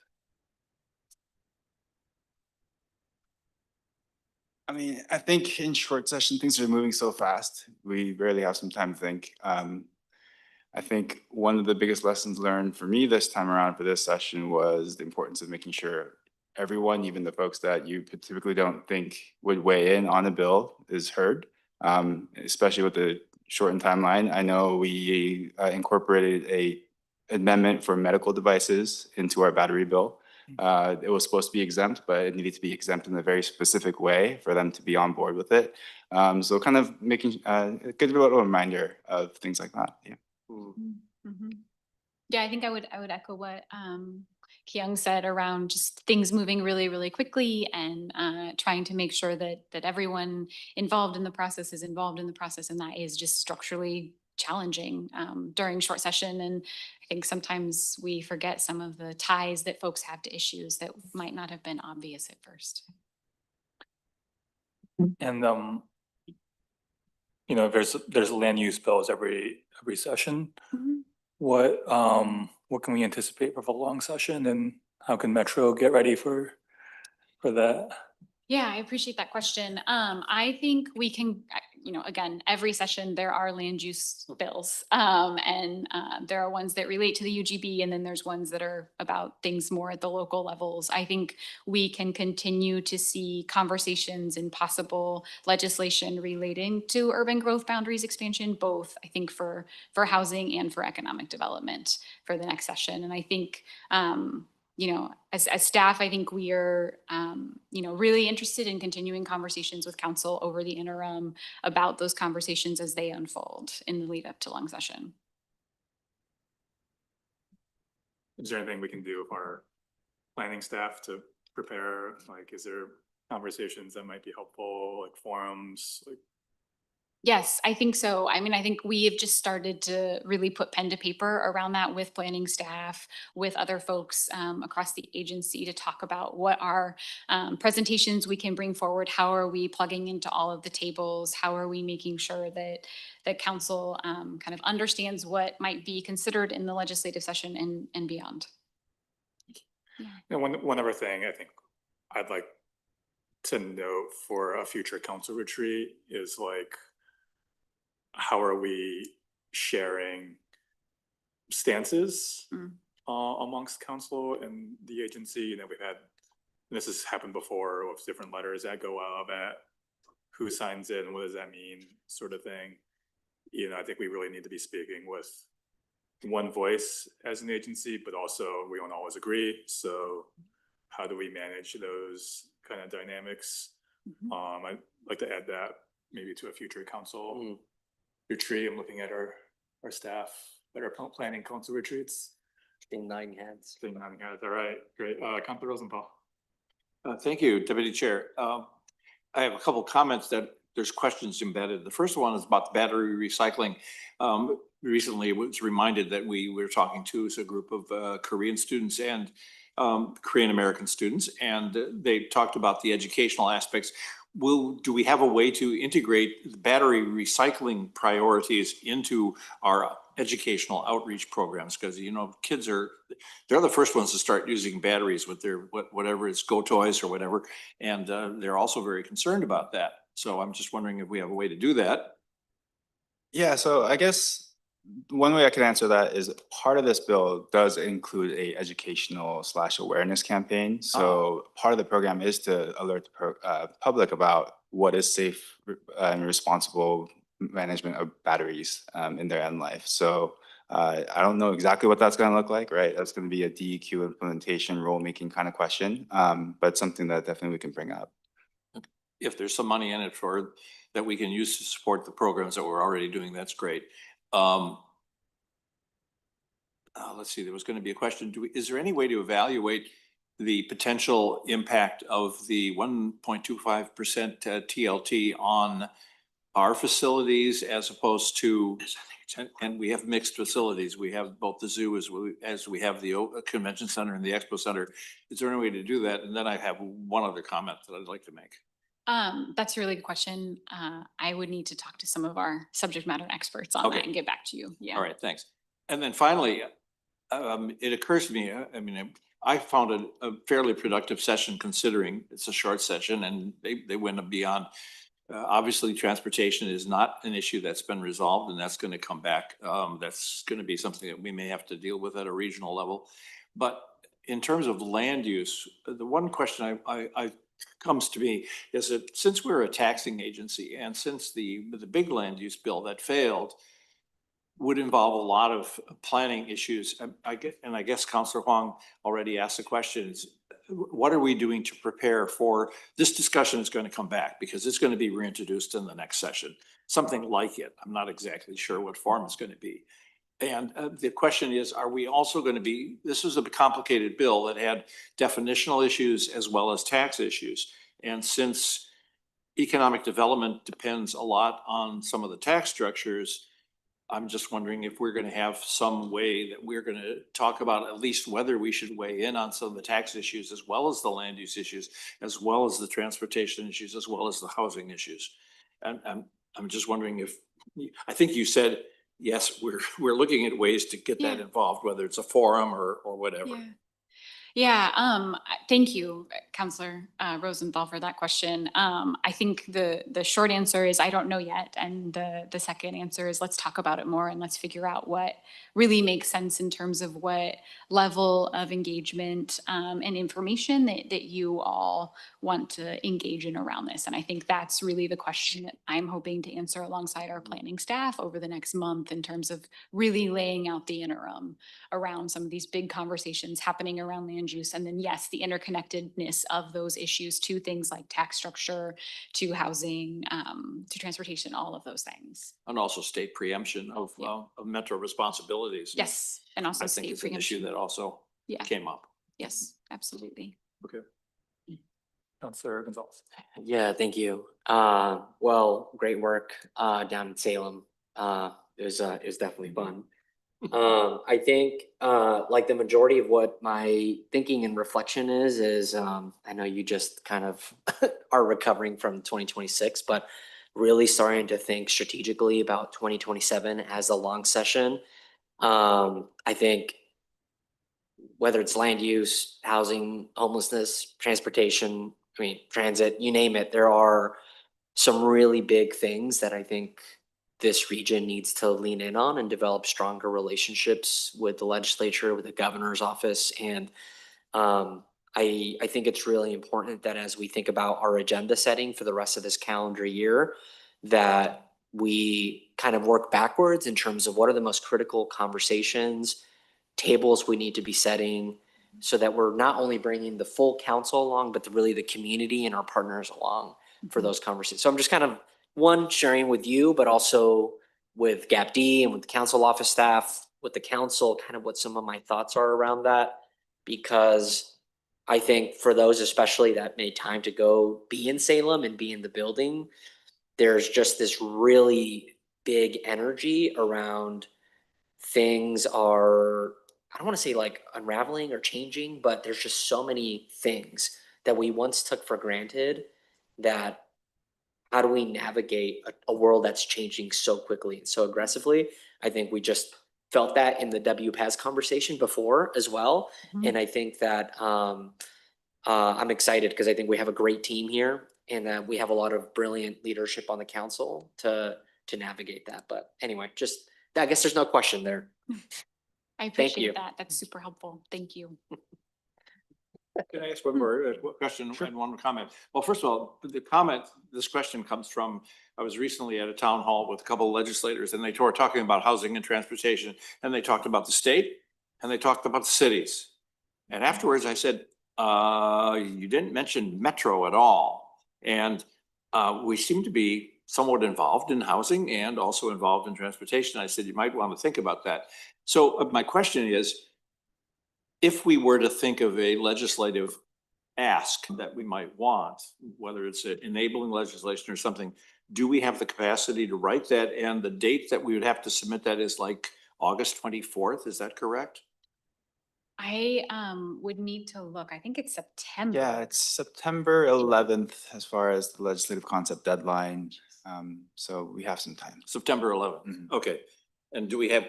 I mean, I think in short session, things are moving so fast. We barely have some time to think. I think one of the biggest lessons learned for me this time around for this session was the importance of making sure everyone, even the folks that you typically don't think would weigh in on a bill, is heard, especially with the shortened timeline. I know we incorporated a amendment for medical devices into our battery bill. It was supposed to be exempt, but it needed to be exempt in a very specific way for them to be on board with it. So kind of making a good little reminder of things like that. Yeah. Mm-hmm. Yeah, I think I would echo what Kyung said around just things moving really, really quickly and trying to make sure that everyone involved in the process is involved in the process, and that is just structurally challenging during short session. And I think sometimes we forget some of the ties that folks have to issues that might not have been obvious at first. And there's land use bills every session. Mm-hmm. What can we anticipate for the long session, and how can Metro get ready for that? Yeah, I appreciate that question. I think we can, again, every session there are land use bills, and there are ones that relate to the UGB, and then there's ones that are about things more at the local levels. I think we can continue to see conversations and possible legislation relating to urban growth boundaries expansion, both I think for housing and for economic development for the next session. And I think as staff, I think we are, really interested in continuing conversations with council over the interim about those conversations as they unfold in the lead up to long session. Is there anything we can do with our planning staff to prepare? Like, is there conversations that might be helpful, like forums, like Yes, I think so. I mean, I think we have just started to really put pen to paper around that with planning staff, with other folks across the agency to talk about what are presentations we can bring forward. How are we plugging into all of the tables? How are we making sure that council kind of understands what might be considered in the legislative session and beyond? Yeah. And one other thing I think I'd like to note for a future council retreat is like, how are we sharing stances amongst council and the agency? You know, we've had, and this has happened before with different letters that go out about who signs it and what does that mean, sort of thing. You know, I think we really need to be speaking with one voice as an agency, but also we don't always agree. So how do we manage those kind of dynamics? I'd like to add that maybe to a future council retreat. I'm looking at our staff that are planning council retreats. Being nine heads. Being nine heads. All right, great. Councilor Rosenthal. Thank you, Deputy Chair. I have a couple comments that there's questions embedded. The first one is about the battery recycling. Recently, I was reminded that we were talking to a group of Korean students and Korean American students, and they talked about the educational aspects. Do we have a way to integrate the battery recycling priorities into our educational outreach programs? Because, you know, kids they're the first ones to start using batteries with their whatever it's Go Toys or whatever, and they're also very concerned about that. So I'm just wondering if we have a way to do that. Yeah, so I guess one way I can answer that is part of this bill does include a educational / awareness campaign. So part of the program is to alert the public about what is safe and responsible management of batteries in their end life. So I don't know exactly what that's going to look like, right? That's going to be a DEQ implementation rulemaking kind of question, but something that definitely we can bring up. If there's some money in it that we can use to support the programs that we're already doing, that's great. Let's see, there was going to be a question. Is there any way to evaluate the potential impact of the 1.25% TLT on our facilities as opposed to, and we have mixed facilities. We have both the zoo as we have the convention center and the expo center. Is there any way to do that? And then I have one other comment that I'd like to make. That's a really good question. I would need to talk to some of our subject matter experts on that and get back to you. Yeah. All right, thanks. And then finally, it occurs to me, I mean, I found a fairly productive session considering it's a short session and they went beyond. Obviously, transportation is not an issue that's been resolved and that's going to come back. That's going to be something that we may have to deal with at a regional level. But in terms of land use, the one question I comes to me is that since we're a taxing agency and since the big land use bill that failed would involve a lot of planning issues, I guess Councilor Huang already asked the questions. What are we doing to prepare for this discussion is going to come back because it's going to be reintroduced in the next session, something like it. I'm not exactly sure what form it's going to be. And the question is, are we also going to be, this was a complicated bill that had definitional issues as well as tax issues. And since economic development depends a lot on some of the tax structures, I'm just wondering if we're going to have some way that we're going to talk about at least whether we should weigh in on some of the tax issues as well as the land use issues, as well as the transportation issues, as well as the housing issues. And I'm just wondering if, I think you said, yes, we're looking at ways to get that involved, whether it's a forum or whatever. Thank you, Councilor Rosenthal, for that question. I think the short answer is I don't know yet. And the second answer is let's talk about it more and let's figure out what really makes sense in terms of what level of engagement and information that you all want to engage in around this. And I think that's really the question that I'm hoping to answer alongside our planning staff over the next month in terms of really laying out the interim around some of these big conversations happening around land use. And then, yes, the interconnectedness of those issues to things like tax structure, to housing, to transportation, all of those things. And also state preemption of metro responsibilities. Yes, and also I think state it's an preemption. issue that also came up. Yes, absolutely. Okay. Councilor Gonzalez. Yeah, thank you. Well, great work down in Salem. It was definitely fun. I think like the majority of what my thinking and reflection is I know you just kind of are recovering from 2026, but really starting to think strategically about 2027 as a long session. I think whether it's land use, housing, homelessness, transportation, I mean, transit, you name it, there are some really big things that I think this region needs to lean in on and develop stronger relationships with the legislature, with the governor's office. And I think it's really important that as we think about our agenda setting for the rest of this calendar year, that we kind of work backwards in terms of what are the most critical conversations, tables we need to be setting, so that we're not only bringing the full council along, but really the community and our partners along for those conversations. So I'm just kind of sharing with you, but also with GAPD and with the council office staff, with the council, kind of what some of my thoughts are around that. Because I think for those especially that made time to go be in Salem and be in the building, there's just this really big energy around things are, I don't want to say like unraveling or changing, but there's just so many things that we once took for granted that how do we navigate a world that's changing so quickly and so aggressively? I think we just felt that in the WPAS conversation before as well. And I think that I'm excited because I think we have a great team here and that we have a lot of brilliant leadership on the council to navigate that. But anyway, just I guess there's no question there. I you. appreciate that. That's super helpful. Thank you. Can I ask one more question and one comment? Well, first of all, this question comes from, I was recently at a town hall with a couple of legislators and they were talking about housing and transportation and they talked about the state and they talked about the cities. And afterwards I said, you didn't mention Metro at all. And we seem to be somewhat involved in housing and also involved in transportation. I said, you might want to think about that. So my question is, if we were to think of a legislative ask that we might want, whether it's enabling legislation or something, do we have the capacity to write that? And the date that we would have to submit that is like August 24th. Is that correct? I would need to look. I think it's September. Yeah, it's September 11th as far as the legislative concept deadline. So we have some time. September 11th. Okay. And do we have,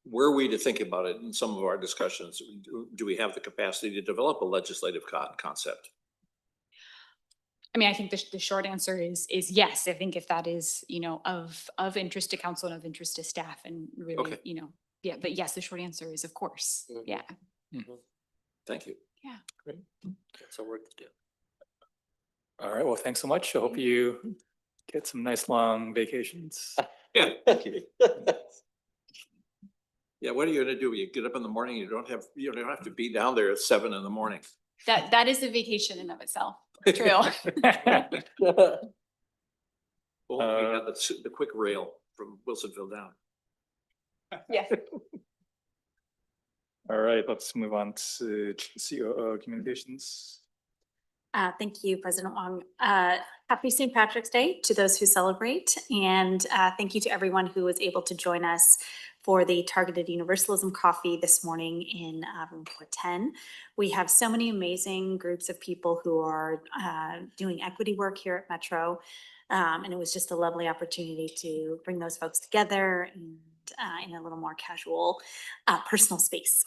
were we to think about it in some of our discussions, do we have the capacity to develop a legislative concept? I mean, I think the short answer is yes. I think if that is, of interest to council and of interest to staff and really, yeah, but yes, the short answer is of course. Yeah. Thank you. Yeah. Great. So work to do. All right. Well, thanks so much. I hope you get some nice long vacations. Yeah. Thank you. Yeah, what are you gonna do? You get up in the morning, you don't have to be down there at 7 in the morning. That is a vacation in of itself. True. Well, we got the quick rail from Wilsonville down. Yeah. All right, let's move on to COO Communications. Thank you, President Wong. Happy St. Patrick's Day to those who celebrate. And thank you to everyone who was able to join us for the Targeted Universalism Coffee this morning in room 410. We have so many amazing groups of people who are doing equity work here at Metro. And it was just a lovely opportunity to bring those folks together and in a little more casual, personal space.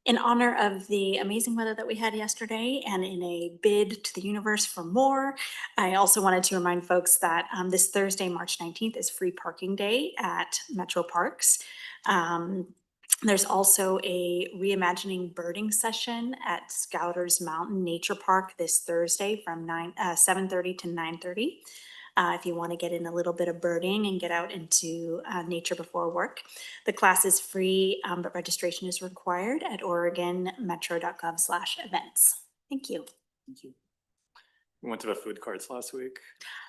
In honor of the amazing weather that we had yesterday and in a bid to the universe for more, I also wanted to remind folks that this Thursday, March 19th is free parking day at Metro Parks. There's also a reimagining birding session at Scouters Mountain Nature Park this Thursday from 7:30 to 9:30. If you want to get in a little bit of birding and get out into nature before work. The class is free, but registration is required at oregonmetro.gov/events. Thank you. Thank you. We went to the food carts last week.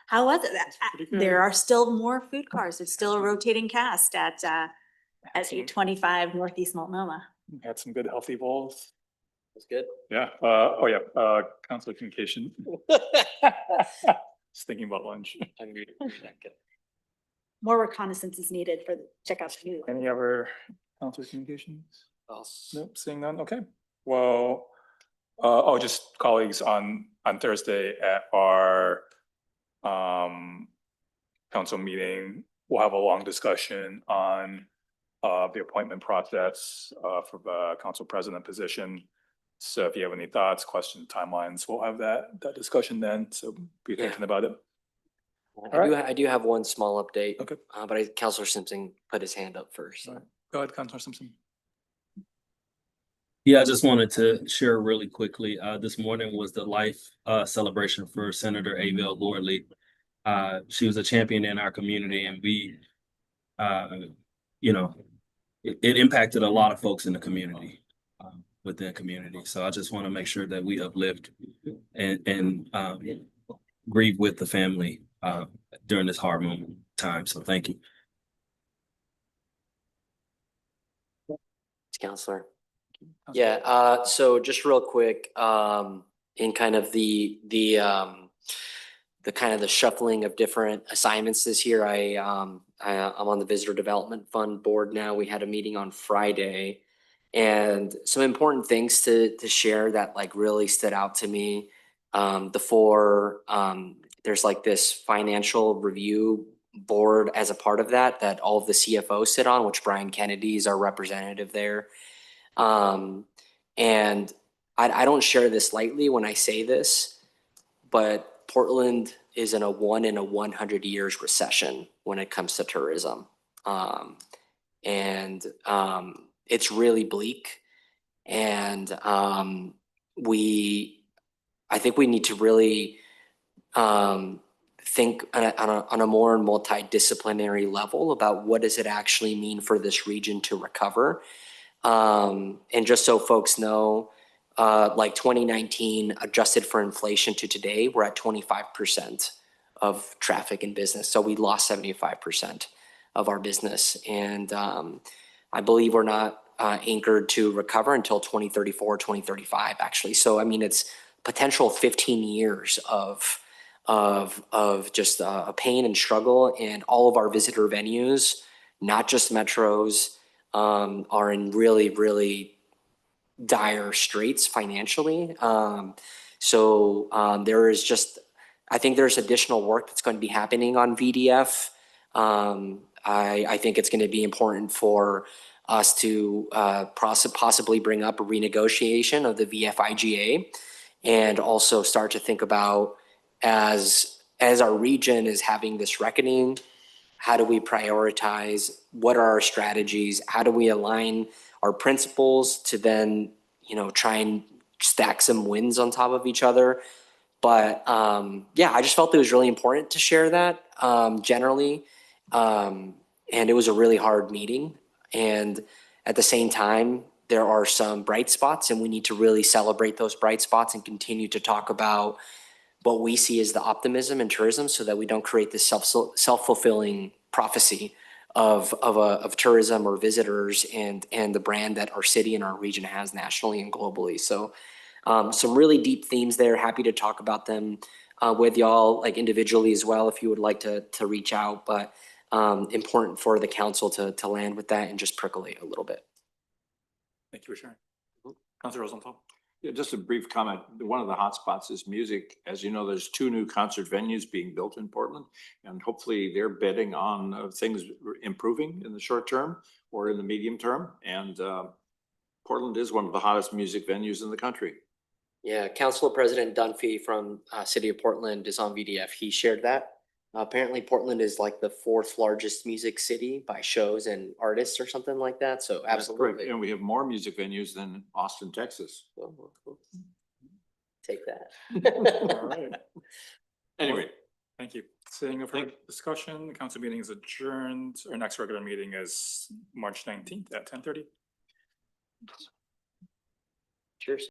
How was it? Pretty good. There are still more food cars. It's still a rotating cast at 825 Northeast Multnomah. We had some good healthy bowls. That's good. Yeah, Councilor Communication. Just thinking about lunch. More reconnaissance is needed for the checkout. Any other Councilor Communications? Nope, seeing none, okay. Well, just colleagues on Thursday at our council meeting, we'll have a long discussion on the appointment process for the council president position. So if you have any thoughts, questions, timelines, we'll have that discussion then. So be thinking about it. I do have one small update. Okay. But Councilor Simpson put his hand up first. So. Go ahead, Councilor Simpson. Yeah, I just wanted to share really quickly. This morning was the life celebration for Senator Avell Lordley. She was a champion in our community, and we, it impacted a lot of folks in the community, within the community. So I just want to make sure that we uplift and grieve with the family during this hard moment time. So thank you. Councilor. Yeah, so just real quick, in kind of the kind of the shuffling of different assignments this year, I'm on the Visitor Development Fund board now. We had a meeting on Friday, and some important things to share that like really stood out to me. There's like this financial review board as a part of that all of the CFOs sit on, which Brian Kennedy is our representative there. And I don't share this lightly when I say this, but Portland is in a 1 in 100 years recession when it comes to tourism. It's really bleak. And I think we need to really think on a more multidisciplinary level about what does it actually mean for this region to recover. And just so folks know, like 2019 adjusted for inflation to today, we're at 25% of traffic and business. So we lost 75% of our business. And I believe we're not anchored to recover until 2034, 2035 actually. So I mean, it's potential 15 years of just a pain and struggle, and all of our visitor venues, not just metros, are in really, really dire straits financially. There is just, I think there's additional work that's going to be happening on VDF. I think it's going to be important for us to possibly bring up a renegotiation of the VFIGA, and also start to think about, as our region is having this reckoning, how do we prioritize? What are our strategies? How do we align our principles to then, try and stack some wins on top of each other? But yeah, I just felt it was really important to share that generally. And it was a really hard meeting. And at the same time, there are some bright spots, and we need to really celebrate those bright spots and continue to talk about what we see as the optimism in tourism, so that we don't create this self-fulfilling prophecy of tourism or visitors and the brand that our city and our region has nationally and globally. So some really deep themes there. Happy to talk about them with y'all, like individually as well, if you would like to reach out, but important for the council to land with that and just percolate a little bit. Thank you for sharing. Councilor Rosenthal. Yeah, just a brief comment. One of the hotspots is music. As you know, there's 2 new concert venues being built in Portland, and hopefully they're betting on things improving in the short term or in the medium term. And Portland is one of the hottest music venues in the country. Yeah, Councilor President Dunphy from City of Portland is on VDF. He shared that. Apparently Portland is like the 4th largest music city by shows and artists or something like that. So absolutely. And we have more music venues than Austin, Texas. Well, take that. All right. Anyway, thank you. Seeing no further discussion, the council meeting is adjourned. Our next regular meeting is March 19th at 10:30. Cheers.